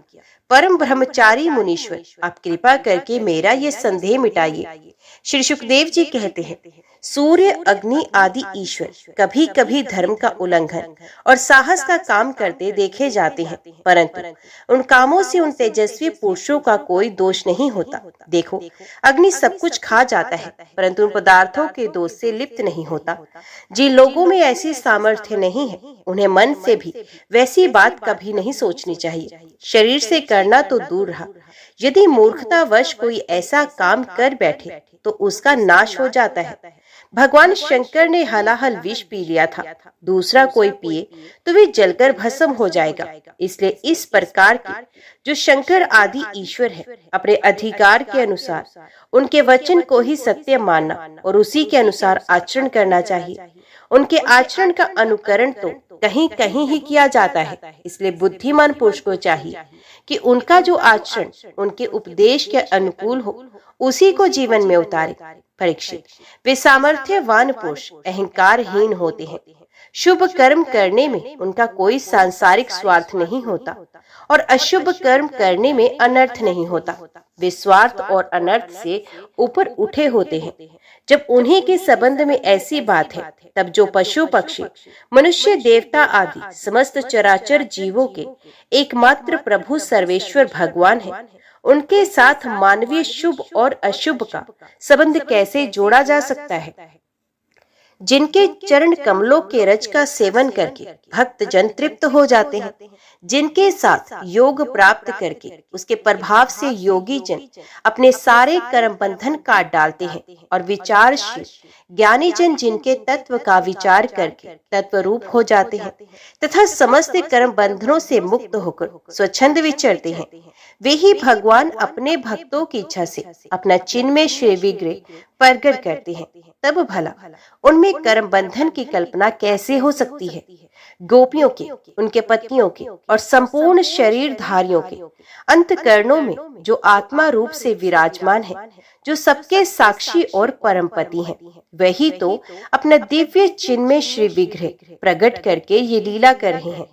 परम ब्रह्मचारी मुनीश्वर, आप कृपा करके मेरा ये संदेह मिटाइए। श्री सुखदेव जी कहते हैं, सूर्य, अग्नि आदि ईश्वर कभी कभी धर्म का उल्लंघन और साहस का काम करते देखे जाते हैं, परंतु उन कामों से उन तेजस्वी पुरुषों का कोई दोष नहीं होता। देखो, अग्नि सब कुछ खा जाता है, परंतु उन पदार्थों के दोष से लिप्त नहीं होता। जिन लोगों में ऐसी सामर्थ्य नहीं है, उन्हें मन से भी वैसी बात कभी नहीं सोचनी चाहिए। शरीर से करना तो दूर रहा, यदि मूर्खतावश कोई ऐसा काम कर बैठे तो उसका नाश हो जाता है। भगवान शंकर ने हलाहल विष पी लिया था, दूसरा कोई पिए तो वे जलकर भस्म हो जाएगा। इसलिए इस प्रकार के जो शंकर आदि ईश्वर है, अपने अधिकार के अनुसार उनके वचन को ही सत्य मानना और उसी के अनुसार आचरण करना चाहिए। उनके आचरण का अनुकरण तो कहीं कहीं ही किया जाता है। इसलिए बुद्धिमान पुरुष को चाहिए कि उनका जो आचरण उनके उपदेश के अनुकूल हो, उसी को जीवन में उतारे। परीक्षित, वे सामर्थ्यवान पुरुष अहंकारहीन होते हैं। शुभ कर्म करने में उनका कोई सांसारिक स्वार्थ नहीं होता और अशुभ कर्म करने में अनर्थ नहीं होता। वे स्वार्थ और अनर्थ से ऊपर उठे होते हैं। जब उन्हीं के संबंध में ऐसी बात है, तब जो पशु पक्षी, मनुष्य, देवता आदि समस्त चराचर जीवों के एकमात्र प्रभु सर्वेश्वर भगवान है, उनके साथ मानवीय शुभ और अशुभ का संबंध कैसे जोड़ा जा सकता है? जिनके चरण कमलों के रज का सेवन करके भक्त जन तृप्त हो जाते हैं, जिनके साथ योग प्राप्त करके उसके प्रभाव से योगी जन अपने सारे कर्म बंधन काट डालते हैं और विचारशील ज्ञानी जन जिनके तत्व का विचार करके तत्व रूप हो जाते हैं तथा समस्त कर्म बंधनों से मुक्त होकर स्वच्छंद विचरते हैं, वे ही भगवान अपने भक्तों की इच्छा से अपना चिन्ह में श्री विग्रह प्रकट करते हैं। तब भला उनमें कर्म बंधन की कल्पना कैसे हो सकती है। गोपियों के, उनके पत्नियों के और संपूर्ण शरीरधारियों के अंतकरणों में जो आत्मा रूप से विराजमान है, जो सबके साक्षी और परमपति हैं, वही तो अपना दिव्य चिन्ह में श्री विग्रह प्रकट करके ये लीला कर रहे हैं।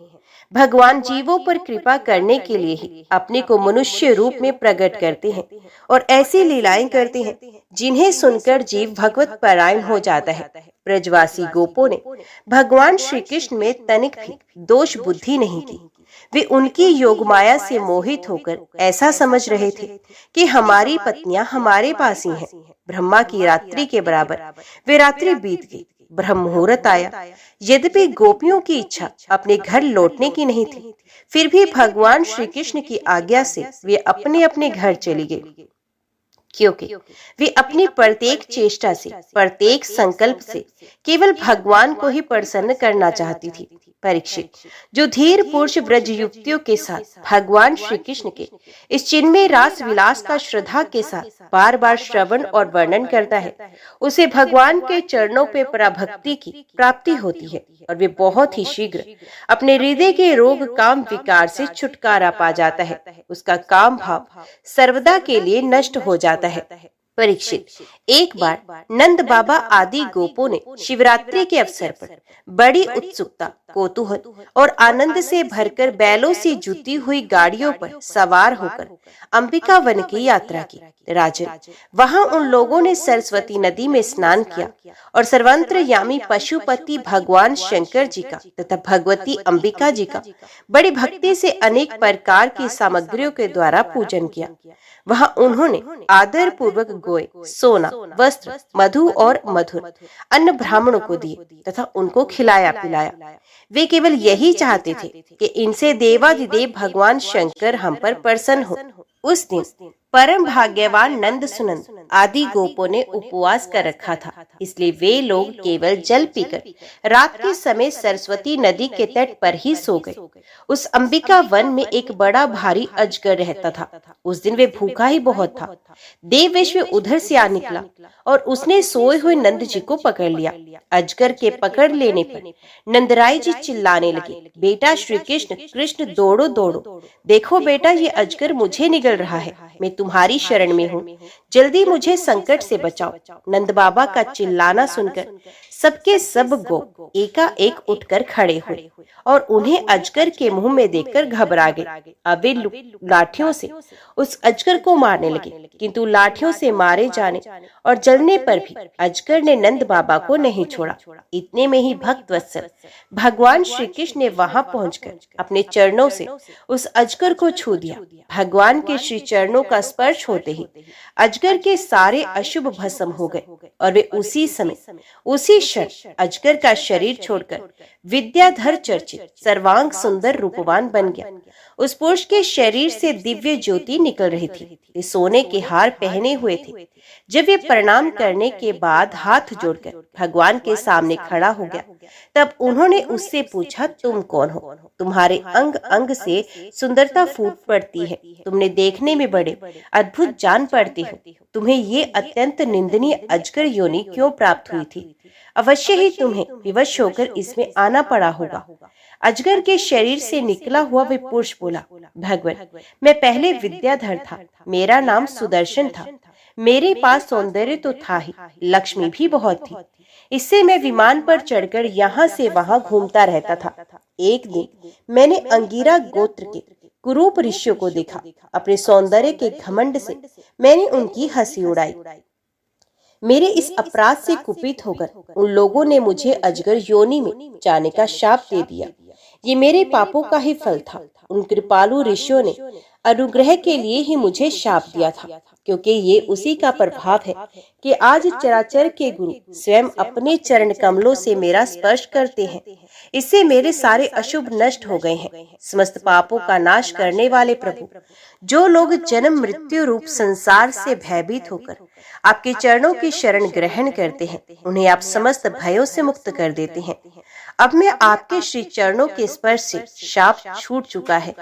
भगवान जीवों पर कृपा करने के लिए ही अपने को मनुष्य रूप में प्रकट करते हैं और ऐसी लीलाएं करते हैं जिन्हें सुनकर जीव भगवत परायण हो जाता है। ब्रजवासी गोपों ने भगवान श्री कृष्ण में तनिक भी दोष बुद्धि नहीं की। वे उनकी योग माया से मोहित होकर ऐसा समझ रहे थे कि हमारी पत्नियां हमारे पास ही हैं। ब्रह्मा की रात्रि के बराबर वे रात्रि बीत गई, ब्रह्म मुहूर्त आया। यद्यपि गोपियों की इच्छा अपने घर लौटने की नहीं थी, फिर भी भगवान श्री कृष्ण की आज्ञा से वे अपने अपने घर चली गई, क्योंकि वे अपनी प्रत्येक चेष्टा से, प्रत्येक संकल्प से केवल भगवान को ही प्रसन्न करना चाहती थी। परीक्षित, जो धीर पुरुष ब्रज युक्तियों के साथ भगवान श्री कृष्ण के इस चिन्ह में रास विलास का श्रद्धा के साथ बार बार श्रवण और वर्णन करता है, उसे भगवान के चरणों पे पराभक्ति की प्राप्ति होती है और वे बहुत ही शीघ्र अपने हृदय के रोग काम विकार से छुटकारा पा जाता है। उसका काम भाव सर्वदा के लिए नष्ट हो जाता है। परीक्षित, एक बार नंद बाबा आदि गोपों ने शिवरात्रि के अवसर पर बड़ी उत्सुकता, कौतूहल और आनंद से भरकर बैलों से जुती हुई गाड़ियों पर सवार होकर अंबिका वन की यात्रा की। राजन, वहां उन लोगों ने सरस्वती नदी में स्नान किया और सर्वंतर्यामी पशुपति भगवान शंकर जी का तथा भगवती अंबिका जी का बड़ी भक्ति से अनेक प्रकार की सामग्रियों के द्वारा पूजन किया। वहां उन्होंने आदर पूर्वक गोए, सोना, वस्त्र, मधु और मधुर अन्न ब्राह्मणों को दिए तथा उनको खिलाया पिलाया। वे केवल यही चाहते थे कि इनसे देवाधिदेव भगवान शंकर हम पर प्रसन्न हो। उस दिन परम भाग्यवान नंद सुनंद आदि गोपों ने उपवास कर रखा था, इसलिए वे लोग केवल जल पीकर रात के समय सरस्वती नदी के तट पर ही सो गए। उस अंबिका वन में एक बड़ा भारी अजगर रहता था। उस दिन वे भूखा ही बहुत था। देव विश्व उधर से आ निकला और उसने सोए हुए नंद जी को पकड़ लिया। अजगर के पकड़ लेने पर नंदराय जी चिल्लाने लगे, बेटा श्री कृष्ण, कृष्ण दौड़ो दौड़ो, देखो बेटा ये अजगर मुझे निगल रहा है, मैं तुम्हारी शरण में हूँ, जल्दी मुझे संकट से बचाओ। नंद बाबा का चिल्लाना सुनकर सबके सब गो एकाएक उठकर खड़े हुए और उन्हें अजगर के मुंह में देखकर घबरा गए। अब वे लाठियों से उस अजगर को मारने लगे, किंतु लाठियों से मारे जाने और जलने पर भी अजगर ने नंद बाबा को नहीं छोड़ा। इतने में ही भक्त वत्सल भगवान श्री कृष्ण ने वहां पहुंचकर अपने चरणों से उस अजगर को छू दिया। भगवान के श्री चरणों का स्पर्श होते ही अजगर के सारे अशुभ भस्म हो गए और वे उसी समय, उसी क्षण अजगर का शरीर छोड़कर विद्याधर चर्चित सर्वांग सुंदर रूपवान बन गया। उस पुरुष के शरीर से दिव्य ज्योति निकल रही थी। वे सोने के हार पहने हुए थे। जब वे प्रणाम करने के बाद हाथ जोड़कर भगवान के सामने खड़ा हो गया, तब उन्होंने उससे पूछा, तुम कौन हो? तुम्हारे अंग अंग से सुंदरता फूट पड़ती है, तुमने देखने में बड़े अद्भुत जान पड़ते हो। तुम्हें ये अत्यंत निंदनीय अजगर योनि क्यों प्राप्त हुई थी? अवश्य ही तुम्हें विवश होकर इसमें आना पड़ा होगा। अजगर के शरीर से निकला हुआ वे पुरुष बोला, भगवान, मैं पहले विद्याधर था, मेरा नाम सुदर्शन था, मेरे पास सौंदर्य तो था ही, लक्ष्मी भी बहुत थी। इससे मैं विमान पर चढ़कर यहाँ से वहां घूमता रहता था। एक दिन मैंने अंगीरा गोत्र के कुरूप ऋषियों को देखा। अपने सौंदर्य के घमंड से मैंने उनकी हंसी उड़ाई। मेरे इस अपराध से कुपित होकर उन लोगों ने मुझे अजगर योनि में जाने का शाप दे दिया। ये मेरे पापों का ही फल था। उन कृपालु ऋषियों ने अनुग्रह के लिए ही मुझे शाप दिया था। क्योंकि ये उसी का प्रभाव है कि आज चराचर के गुरु स्वयं अपने चरण कमलों से मेरा स्पर्श करते हैं। इससे मेरे सारे अशुभ नष्ट हो गए हैं। समस्त पापों का नाश करने वाले प्रभु, जो लोग जन्म मृत्यु रूप संसार से भयभीत होकर आपके चरणों की शरण ग्रहण करते हैं, उन्हें आप समस्त भयों से मुक्त कर देते हैं। अब मैं आपके श्री चरणों के स्पर्श से शाप छूट चुका है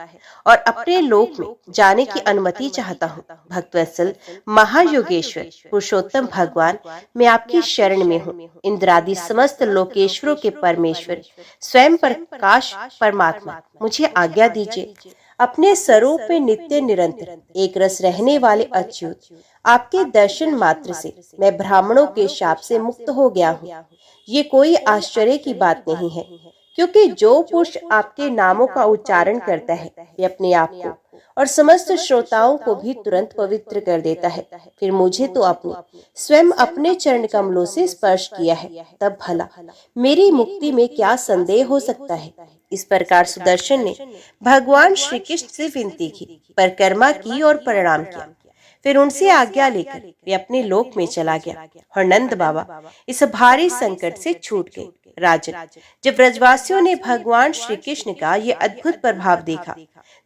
और अपने लोक में जाने की अनुमति चाहता हूँ। भक्तवत्सल महायोगेश्वर पुरुषोत्तम भगवान, मैं आपकी शरण में हूँ। इंद्रादि समस्त लोकेश्वरों के परमेश्वर स्वयं प्रकाश परमात्मा, मुझे आज्ञा दीजिए। अपने स्वरूप में नित्य निरंतर एक रस रहने वाले अच्युत, आपके दर्शन मात्र से मैं ब्राह्मणों के शाप से मुक्त हो गया हूँ। ये कोई आश्चर्य की बात नहीं है, क्योंकि जो पुरुष आपके नामों का उच्चारण करता है वे अपने आप को और समस्त श्रोताओं को भी तुरंत पवित्र कर देता है। फिर मुझे तो अपने स्वयं अपने चरण कमलों से स्पर्श किया है, तब भला मेरी मुक्ति में क्या संदेह हो सकता है। इस प्रकार सुदर्शन ने भगवान श्री कृष्ण से विनती की, परिक्रमा की और प्रणाम किया। फिर उनसे आज्ञा लेकर वे अपने लोक में चला गया और नंद बाबा इस भारी संकट से छूट गए। राजन, जब ब्रजवासियों ने भगवान श्री कृष्ण का ये अद्भुत प्रभाव देखा,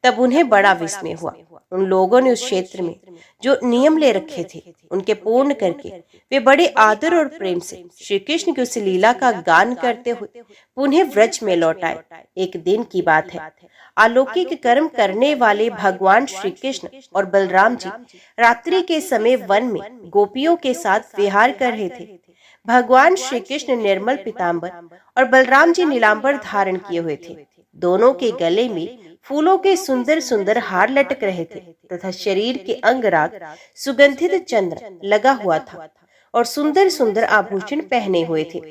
तब उन्हें बड़ा विस्मय हुआ। उन लोगों ने उस क्षेत्र में जो नियम ले रखे थे उनके पूर्ण करके वे बड़े आदर और प्रेम से श्री कृष्ण की उस लीला का गान करते हुए पुनः व्रज में लौट आए। एक दिन की बात है, अलौकिक कर्म करने वाले भगवान श्री कृष्ण और बलराम जी रात्रि के समय वन में गोपियों के साथ विहार कर रहे थे। भगवान श्री कृष्ण निर्मल पीतांबर और बलराम जी नीलांबर धारण किए हुए थे। दोनों के गले में फूलों के सुंदर सुंदर हार लटक रहे थे तथा शरीर के अंगराग सुगंधित चंद्र लगा हुआ था और सुंदर सुंदर आभूषण पहने हुए थे।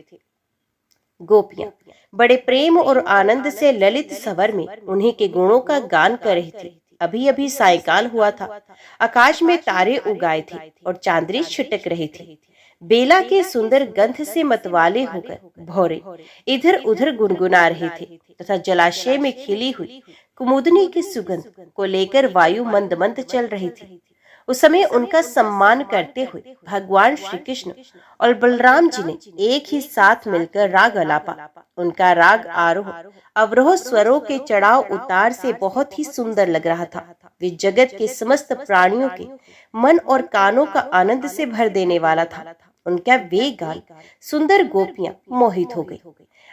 गोपियां बड़े प्रेम और आनंद से ललित स्वर में उन्हीं के गुणों का गान कर रही थी। अभी अभी सायंकाल हुआ था, आकाश में तारे उगाए थे और चांदनी छिटक रही थी। बेला के सुंदर गंध से मतवाले होकर भौरे इधर उधर गुनगुना रहे थे तथा जलाशय में खिली हुई कुमुदनी की सुगंध को लेकर वायु मंद मंद चल रही थी। उस समय उनका सम्मान करते हुए भगवान श्री कृष्ण और बलराम जी ने एक ही साथ मिलकर राग अलापा। उनका राग आरोह अवरोह स्वरों के चढ़ाव उतार से बहुत ही सुंदर लग रहा था। वे जगत के समस्त प्राणियों के मन और कानों का आनंद से भर देने वाला था। उनका वे गान सुंदर गोपियां मोहित हो गई।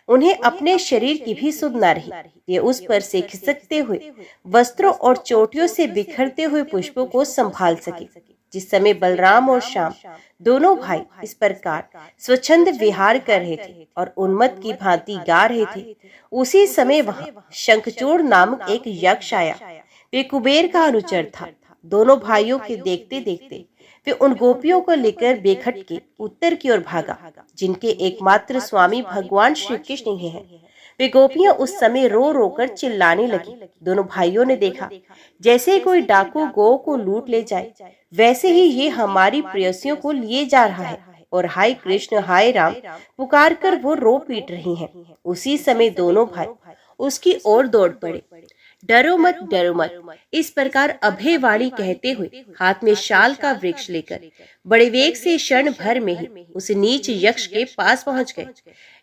उन्हें अपने शरीर की भी सुध न रही। वे उस पर से खिसकते हुए वस्त्रों और चोटियों से बिखरते हुए पुष्पों को संभाल सके। जिस समय बलराम और श्याम दोनों भाई इस प्रकार स्वच्छंद विहार कर रहे थे और उन्मत्त की भांति गा रहे थे, उसी समय वहां शंखचूड़ नामक एक यक्ष आया। वे कुबेर का अनुचर था। दोनों भाइयों के देखते देखते वे उन गोपियों को लेकर बेखट के उत्तर की ओर भागा, जिनके एकमात्र स्वामी भगवान श्री कृष्ण ही हैं। वे गोपियां उस समय रो रो कर चिल्लाने लगी। दोनों भाइयों ने देखा जैसे कोई डाकू गौ को लूट ले जाए, वैसे ही ये हमारी प्रेयसियों को लिए जा रहा है और हाय कृष्ण हाय राम पुकार कर वो रो पीट रही हैं। उसी समय दोनों भाई उसकी ओर दौड़ पड़े। डरो मत डरो मत, इस प्रकार अभय वाणी कहते हुए हाथ में शाल का वृक्ष लेकर बड़े वेग से क्षण भर में ही उस नीच यक्ष के पास पहुंच गए।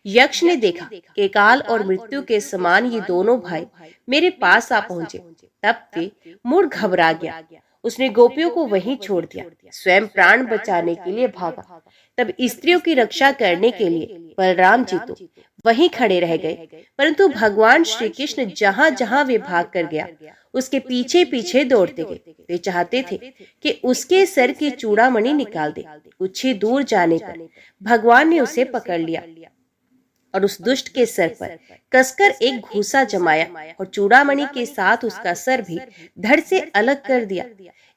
यक्ष ने देखा कि काल और मृत्यु के समान ये दोनों भाई मेरे पास आ पहुंचे, तब वे मुड़ घबरा गया। उसने गोपियों को वहीं छोड़ दिया, स्वयं प्राण बचाने के लिए भागा। तब स्त्रियों की रक्षा करने के लिए बलराम जी तो वहीं खड़े रह गए, परंतु भगवान श्री कृष्ण जहां जहां वे भाग कर गया उसके पीछे पीछे दौड़ते गए। वे चाहते थे कि उसके सर की चूड़ामणि निकाल दे। कुछ ही दूर जाने पर भगवान ने उसे पकड़ लिया और उस दुष्ट के सर पर कसकर एक घूसा जमाया और चूड़ामणि के साथ उसका सर भी धड़ से अलग कर दिया।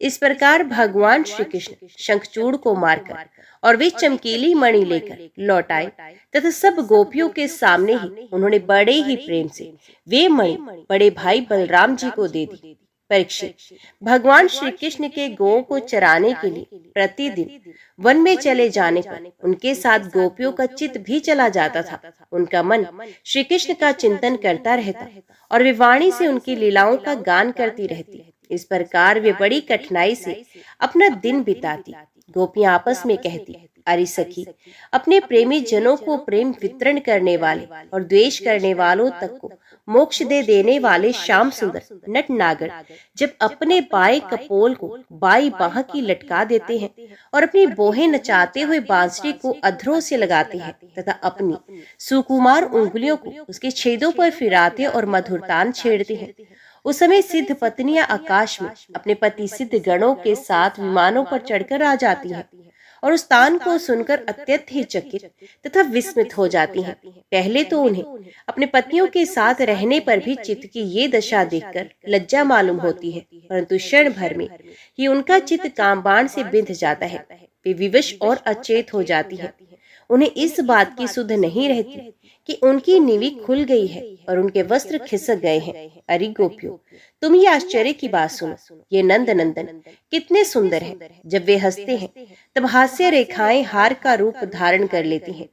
इस प्रकार भगवान श्री कृष्ण शंखचूड़ को मारकर और वे चमकीली मणि लेकर लौट आए तथा सब गोपियों के सामने ही उन्होंने बड़े ही प्रेम से वे मणि बड़े भाई बलराम जी को दे दी। परीक्षित, भगवान श्री कृष्ण के गौ को चराने के लिए प्रतिदिन वन में चले जाने पर उनके साथ गोपियों का चित्त भी चला जाता था। उनका मन श्री कृष्ण का चिंतन करता रहता और वे वाणी से उनकी लीलाओं का गान करती रहती। इस प्रकार वे बड़ी कठिनाई से अपना दिन बिताती। गोपियां आपस में कहती, अरे सखी, अपने प्रेमी जनों को प्रेम वितरण करने वाले और द्वेष करने वालों तक को मोक्ष दे देने वाले श्याम सुंदर नट नागर जब अपने बाएं कपोल को बाई बाह की लटका देते हैं और अपनी बोहें नचाते हुए बांसुरी को अधरों से लगाते हैं तथा अपनी सुकुमार उंगलियों को उसके छेदों पर फिराते और मधुरतान छेड़ते हैं, उस समय सिद्ध पत्नियां आकाश में अपने पति सिद्ध गणों के साथ विमानों पर चढ़कर आ जाती हैं और उस तान को सुनकर अत्यंत ही चकित तथा विस्मित हो जाती हैं। पहले तो उन्हें अपने पतियों के साथ रहने पर भी चित्त की ये दशा देखकर लज्जा मालूम होती है, परंतु क्षण भर में ही उनका चित्त कामबाण से बिंध जाता है। वे विवश और अचेत हो जाती हैं। उन्हें इस बात की सुध नहीं रहती कि उनकी नीवी खुल गई है और उनके वस्त्र खिसक गए हैं। अरे गोपियों, तुम ये आश्चर्य की बात सुनो, ये नंद नंदन कितने सुंदर हैं। जब वे हंसते हैं तब हास्य रेखाएं हार का रूप धारण कर लेती हैं,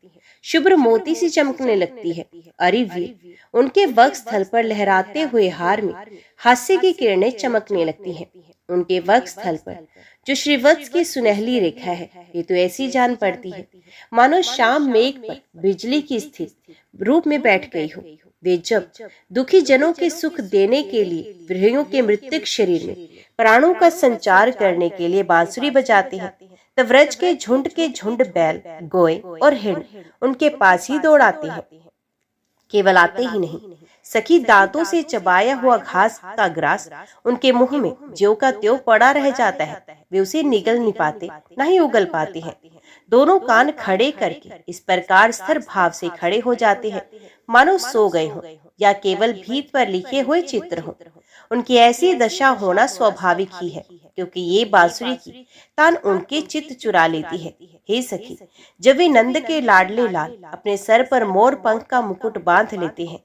शुभ्र मोती सी चमकने लगती है। अरे वीर, उनके वक्ष स्थल पर लहराते हुए हार में हास्य की किरणें चमकने लगती हैं। उनके वक्ष स्थल पर जो श्रीवत्स की सुनहली रेखा है, ये तो ऐसी जान पड़ती है मानो शाम मेघ पर बिजली की स्थित रूप में बैठ गई हो। वे जब दुखी जनों के सुख देने के लिए विरहियों के मृतक शरीर में प्राणों का संचार करने के लिए बांसुरी बजाते हैं, तब व्रज के झुंड बैल, गोए और हिरण उनके पास ही दौड़ आते हैं। केवल आते ही नहीं, सखी दांतों से चबाया हुआ घास का ग्रास उनके मुंह में ज्यों का त्यों पड़ा रह जाता है। वे उसे निगल नहीं पाते, न ही उगल पाते हैं। दोनों कान खड़े करके इस प्रकार स्थिर भाव से खड़े हो जाते हैं मानो सो गए हो या केवल भीत पर लिखे हुए चित्र हो। उनकी ऐसी दशा होना स्वाभाविक ही है, क्योंकि ये बांसुरी की तान उनके चित्त चुरा लेती है। हे सखी, जब वे नंद के लाडले लाल अपने सर पर मोर पंख का मुकुट बांध लेते हैं,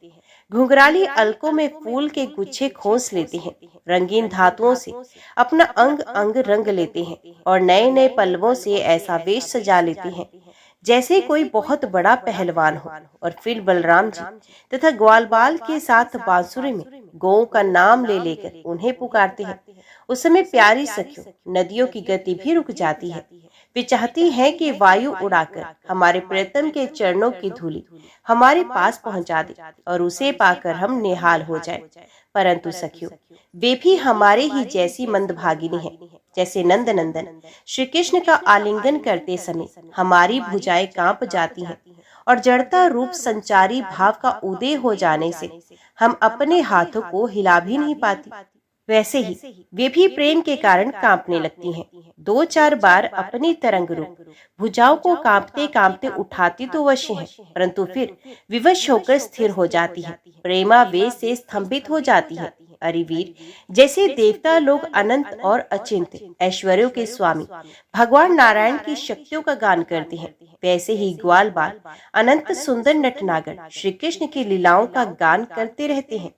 घुंघराली अलकों में फूल के गुच्छे खोस लेते हैं, रंगीन धातुओं से अपना अंग अंग रंग लेते हैं और नए नए पल्लवों से ऐसा वेश सजा लेते हैं जैसे कोई बहुत बड़ा पहलवान हो, और फिर बलराम जी तथा ग्वालबाल के साथ बांसुरी में गौ का नाम ले लेकर उन्हें पुकारते हैं। उस समय प्यारी सखियों, नदियों की गति भी रुक जाती है। वे चाहती हैं कि वायु उड़ाकर हमारे प्रियतम के चरणों की धूलि हमारे पास पहुंचा दे और उसे पाकर हम निहाल हो जाएं। परंतु सखियों, वे भी हमारे ही जैसी मंदभागिनी हैं। जैसे नंद नंदन श्री कृष्ण का आलिंगन करते समय हमारी भुजाएं कांप जाती हैं और जड़ता रूप संचारी भाव का उदय हो जाने से हम अपने हाथों को हिला भी नहीं पाती, वैसे ही वे भी प्रेम के कारण कांपने लगती हैं। 2-4 बार अपनी तरंग रूप भुजाओं को कांपते कांपते उठाती तो अवश्य है, परंतु फिर विवश होकर स्थिर हो जाती है, प्रेमावेश से स्तंभित हो जाती है। अरे वीर, जैसे देवता लोग अनंत और अचिंत्य ऐश्वर्यों के स्वामी भगवान नारायण की शक्तियों का गान करते हैं, वैसे ही ग्वाल बाल अनंत सुंदर नटनागर श्री कृष्ण की लीलाओं का गान करते रहते हैं।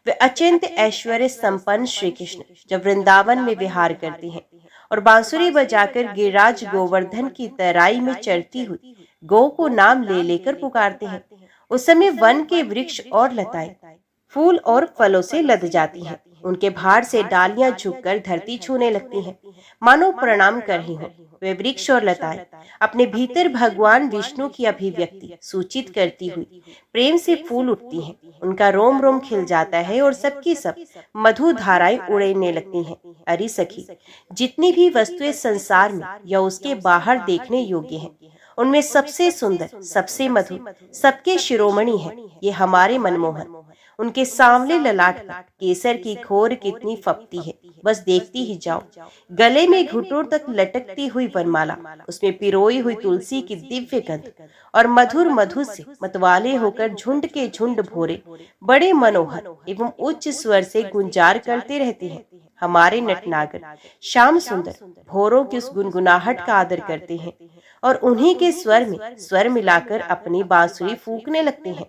वे अचिंत्य ऐश्वर्य संपन्न श्री कृष्ण जब वृंदावन में विहार करते हैं और बांसुरी बजाकर गिरिराज गोवर्धन की तराई में चढ़ती हुई गौ को नाम ले लेकर पुकारते हैं, उस समय वन के वृक्ष और लताएं फूल और फलों से लद जाती हैं। उनके भार से डालियां झुककर धरती छूने लगती हैं, मानो प्रणाम कर रही हो। वे वृक्ष और लताएं अपने भीतर भगवान विष्णु की अभिव्यक्ति सूचित करती हुई प्रेम से फूल उठती हैं। उनका रोम रोम खिल जाता है और सबकी सब मधु धाराएं उड़ने लगती हैं। अरे सखी, जितनी भी वस्तुएं संसार में या उसके बाहर देखने योग्य हैं, उनमें सबसे सुंदर, सबसे मधुर, सबके शिरोमणि है ये हमारे मनमोहन। उनके सांवले ललाट पर केसर की खोर कितनी फपती है, बस देखती ही जाओ। गले में घुटनों तक लटकती हुई वनमाला, उसमें पिरोई हुई तुलसी की दिव्य गंध और मधुर मधुर से मतवाले होकर झुंड के झुंड भोरे बड़े मनोहर एवं उच्च स्वर से गुंजार करते रहते हैं। हमारे नटनागर श्याम सुंदर भोरों की उस गुनगुनाहट का आदर करते हैं और उन्हीं के स्वर में स्वर मिलाकर अपनी बांसुरी फूंकने लगते हैं।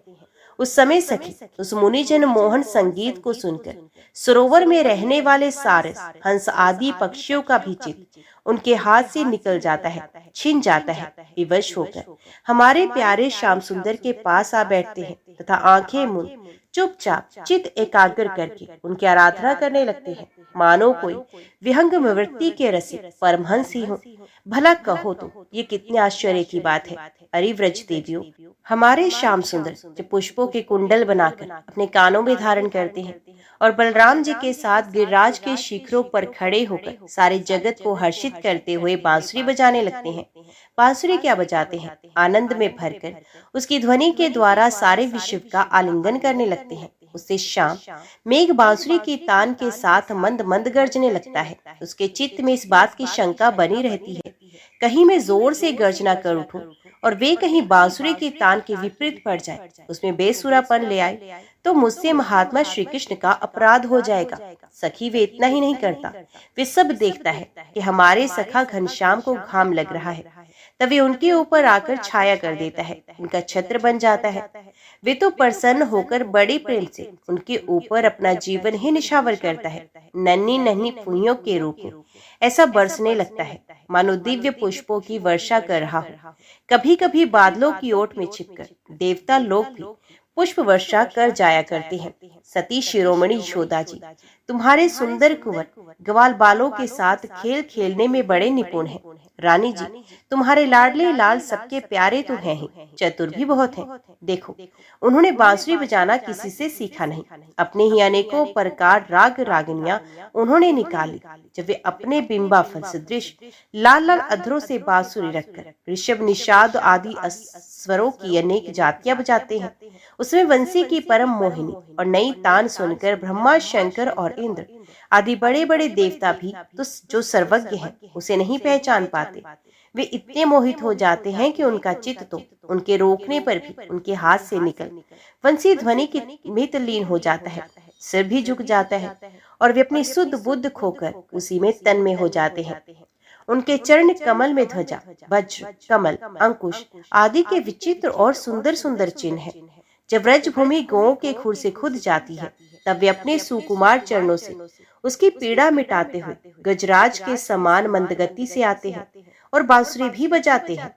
उस समय सखी, उस मुनिजन मोहन संगीत को सुनकर सरोवर में रहने वाले सारस, हंस आदि पक्षियों का भी चित्त उनके हाथ से निकल जाता है, छिन जाता है। विवश होकर हमारे प्यारे श्याम सुंदर के पास आ बैठते हैं तथा आंखें मूंद चुपचाप चित एकाग्र करके उनकी आराधना करने लगते हैं, मानो कोई विहंग प्रवृत्ति के रसिक परमहंस ही हो। भला कहो तो ये कितने आश्चर्य की बात है। अरे व्रज देवियों, हमारे श्याम सुंदर जो पुष्पों के कुंडल बनाकर अपने कानों में धारण करते हैं और बलराम जी के साथ गिरिराज के शिखरों पर खड़े होकर सारे जगत को हर्षित करते हुए बांसुरी बजाने लगते हैं। बांसुरी क्या बजाते हैं? आनंद में भरकर उसकी ध्वनि के द्वारा सारे विश्व का आलिंगन करने लगते हैं। उससे शाम मेघ बांसुरी की तान के साथ मंद मंद गरजने लगता है। उसके चित्त में इस बात की शंका बनी रहती है, कहीं मैं जोर से गर्जना कर उठूं और वे कहीं बांसुरी की तान के विपरीत पड़ जाए, उसमें बेसुरापन ले आए, तो मुझसे महात्मा श्री कृष्ण का अपराध हो जाएगा। सखी वे इतना ही नहीं करता, वे सब देखता है कि हमारे सखा घनश्याम को घाम लग रहा है, तभी उनके ऊपर आकर छाया कर देता है, उनका छत्र बन जाता है। वे तो प्रसन्न होकर बड़े प्रेम से उनके ऊपर अपना जीवन ही निछावर करता है। नन्ही नन्ही फुइयों के रूप में ऐसा बरसने लगता है मानो दिव्य पुष्पों की वर्षा कर रहा हो। कभी कभी बादलों की ओट में छिपकर देवता लोग भी पुष्प वर्षा कर जाया करते हैं। सती शिरोमणि यशोदा जी तुम्हारे सुंदर कुंवर ग्वाल बालों के साथ खेल खेलने में बड़े निपुण हैं। रानी जी तुम्हारे लाडले लाल सबके प्यारे तो हैं ही, चतुर भी बहुत हैं। देखो उन्होंने बांसुरी बजाना किसी से सीखा नहीं, अपने ही अनेकों प्रकार राग रागनियां उन्होंने निकाली। जब वे अपने बिंबा फल सदृश लाल लाल अधरों से बांसुरी रखकर ऋषभ निषाद आदि स्वरों की अनेक जातियां बजाते हैं, उसमें वंशी की परम मोहिनी और नई तान सुनकर ब्रह्मा शंकर और इंद्र आदि बड़े बड़े देवता भी तो जो सर्वज्ञ हैं उसे नहीं पहचान पाते। वे इतने मोहित हो जाते हैं कि उनका चित्त तो उनके रोकने पर भी उनके हाथ से निकल वंशी ध्वनि की में तल्लीन हो जाता है, सिर भी झुक जाता है और वे अपनी शुद्ध बुद्ध खोकर उसी में तन्मय हो जाते हैं। उनके चरण कमल में ध्वजा, वज्र, कमल, अंकुश आदि के विचित्र और सुंदर सुंदर चिन्ह हैं। जब व्रजभूमि गौओं के खुर से खुद जाती है, तब वे अपने सुकुमार चरणों से उसकी पीड़ा मिटाते हुए गजराज के समान मंदगति से आते हैं और बांसुरी भी बजाते हैं।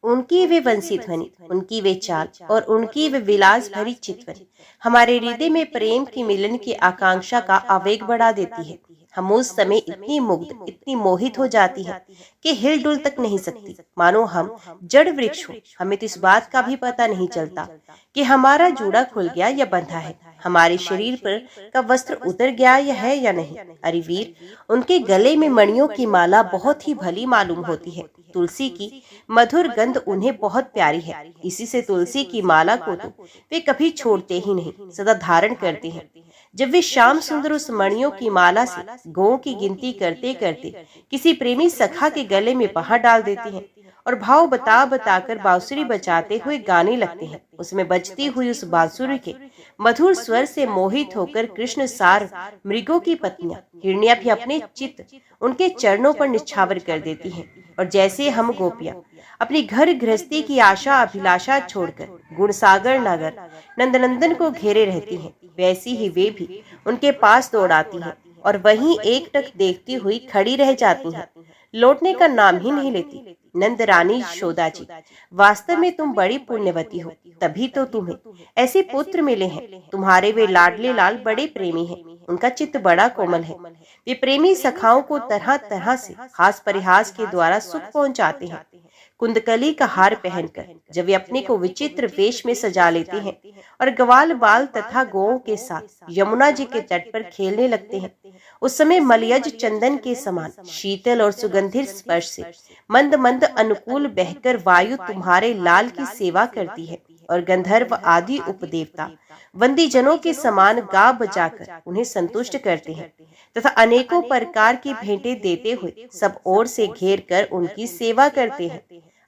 उनकी वे वंशी ध्वनि, उनकी वे चाल और उनकी वे विलास भरी चितवन हमारे हृदय में प्रेम की मिलन की आकांक्षा का आवेग बढ़ा देती है। हम उस समय इतनी मुग्ध, इतनी मोहित हो जाती है कि हिल डुल तक नहीं सकती, मानो हम जड़ वृक्ष हो। हमें तो इस बात का भी पता नहीं चलता कि हमारा जूड़ा खुल गया या बंधा है, हमारे शरीर पर का वस्त्र उतर गया या है या नहीं। अरे वीर, उनके गले में मणियों की माला बहुत ही भली मालूम होती है। तुलसी की मधुर गंध उन्हें बहुत प्यारी है, इसी से तुलसी की माला को तो वे कभी छोड़ते ही नहीं, सदा धारण करते हैं। जब वे श्याम सुंदर उस मणियों की माला से गौओं की गिनती करते करते किसी प्रेमी सखा के गले में बाहर डाल देते हैं और भाव बता बताकर बांसुरी बजाते हुए गाने लगते हैं। उसमें बजती हुई उस बांसुरी के मधुर स्वर से मोहित होकर कृष्ण सार मृगों की पत्नियां हिरनियां भी अपने चित्त उनके चरणों पर निछावर कर देती हैं। और जैसे हम गोपियां अपनी घर गृहस्थी की आशा अभिलाषा छोड़कर गुणसागर नगर नंदनंदन को घेरे रहती हैं, वैसी ही वे भी उनके पास दौड़ आती हैं और वहीं एकटक देखती हुई खड़ी रह जाती हैं, लौटने का नाम ही नहीं लेती। नंद रानी यशोदा जी, वास्तव में तुम बड़ी पुण्यवती हो, तभी तो तुम्हें ऐसे पुत्र मिले हैं। तुम्हारे वे लाडले लाल बड़े प्रेमी हैं, उनका चित्त बड़ा कोमल है। वे प्रेमी सखाओं को तरह तरह से हास परिहास के द्वारा सुख पहुंचाते हैं। कुंदकली का हार पहनकर जब वे अपने को विचित्र वेश में सजा लेते हैं और ग्वाल बाल तथा गौओं के साथ यमुना जी के तट पर खेलने लगते हैं, उस समय मलयज चंदन के समान शीतल और सुगंधित स्पर्श से मंद मंद अनुकूल बहकर वायु तुम्हारे लाल की सेवा करती है और गंधर्व आदि उपदेवता वंदी जनों के समान गा बजाकर उन्हें संतुष्ट करते हैं तथा अनेकों प्रकार की भेंटें देते हुए सब ओर से घेर कर उनकी सेवा करते हैं।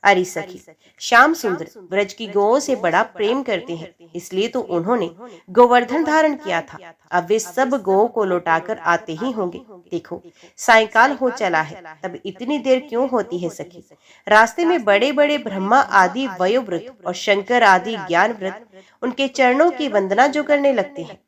अरे सखी, श्याम सुंदर ब्रज की गौओं से बड़ा प्रेम करते हैं, इसलिए तो उन्होंने गोवर्धन धारण किया था। अब वे सब गौओं को लौटाकर आते ही होंगे। देखो सायंकाल हो चला है, तब इतनी देर क्यों होती है सखी? रास्ते में बड़े बड़े ब्रह्मा आदि वयोवृत और शंकर आदि ज्ञान व्रत उनके चरणों की वंदना जो करने लगते हैं।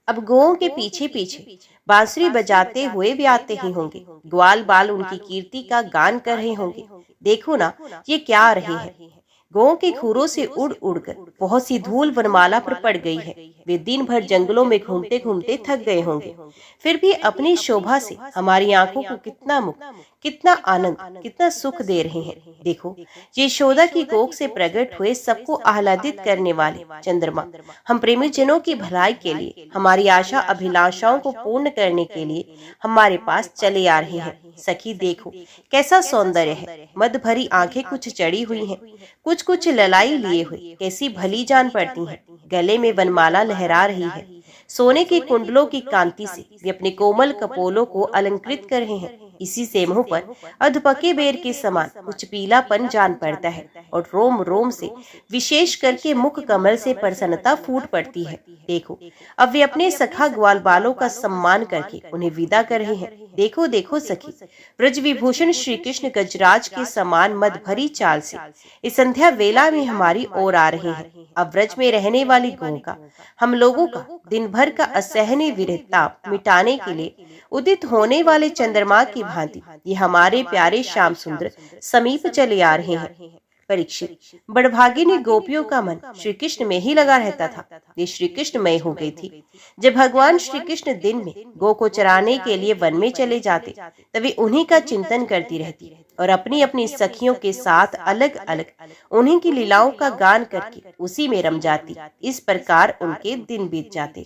अब गौओं के पीछे पीछे बांसुरी बजाते हुए भी आते ही होंगे, ग्वाल बाल उनकी कीर्ति का गान कर रहे होंगे। देखो ना ये क्या आ रहे हैं। गौओं के खुरों से उड़ उड़कर बहुत सी धूल वनमाला पर पड़ गई है। वे दिन भर जंगलों में घूमते घूमते थक गए होंगे, फिर भी अपनी शोभा से हमारी आंखों को कितना मुक्त, कितना आनंद, कितना सुख दे रहे हैं। देखो, यशोदा की कोख से प्रकट हुए सबको आह्लादित करने वाले चंद्रमा हम प्रेमी जनों की भलाई के लिए, हमारी आशा अभिलाषाओं को पूर्ण करने के लिए हमारे पास चले आ रहे हैं। सखी देखो कैसा सौंदर्य है। मद भरी आंखें कुछ चढ़ी हुई हैं, कुछ कुछ ललाई लिए हुए कैसी भली जान पड़ती हैं। गले में वनमाला लहरा रही है। सोने के कुंडलों की कांति से वे अपने कोमल कपोलों को अलंकृत कर रहे हैं। इसी से मुंह पर अधपके बेर के समान कुछ पीलापन जान पड़ता है और रोम रोम से, विशेष करके मुख कमल से प्रसन्नता फूट पड़ती है। देखो, अब वे अपने सखा ग्वाल बालों का सम्मान करके उन्हें विदा कर रहे हैं। देखो देखो सखी, ब्रज विभूषण श्री कृष्ण गजराज के समान मद भरी चाल से इस संध्या वेला में हमारी ओर आ रहे हैं। अब ब्रज में रहने वाली गौं का, हम लोगों का दिन भर का असहनीय विरह ताप मिटाने के लिए उदित होने वाले चंद्रमा की भांति ये हमारे प्यारे श्याम सुंदर समीप चले आ रहे हैं। परीक्षित, बड़भागिनी गोपियों का मन श्री कृष्ण में ही लगा रहता था। ये श्री कृष्णमय हो गई थी। जब भगवान श्री कृष्ण दिन में गौ को चराने के लिए वन में चले जाते, तभी उन्हीं का चिंतन करती रहती और अपनी अपनी सखियों के साथ अलग अलग उन्हीं की लीलाओं का गान करके उसी में रम जाती। इस प्रकार उनके दिन बीत जाते।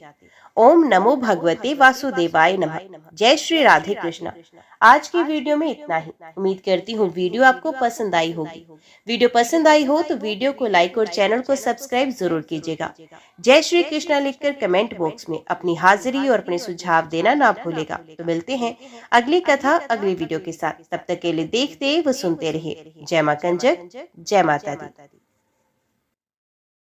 ओम नमो भगवते वासुदेवाय नमः। जय श्री राधे कृष्णा। आज की वीडियो में इतना ही। उम्मीद करती हूँ वीडियो आपको पसंद आई होगी। वीडियो पसंद आई हो तो वीडियो को लाइक और चैनल को सब्सक्राइब जरूर कीजिएगा। जय श्री कृष्णा लिखकर कमेंट बॉक्स में अपनी हाजिरी और अपने सुझाव देना ना भूलेगा। तो मिलते हैं अगली कथा अगली वीडियो के साथ। तब तक के लिए देखते व सुनते रहिए। जय मां कंजक, जय माता दी।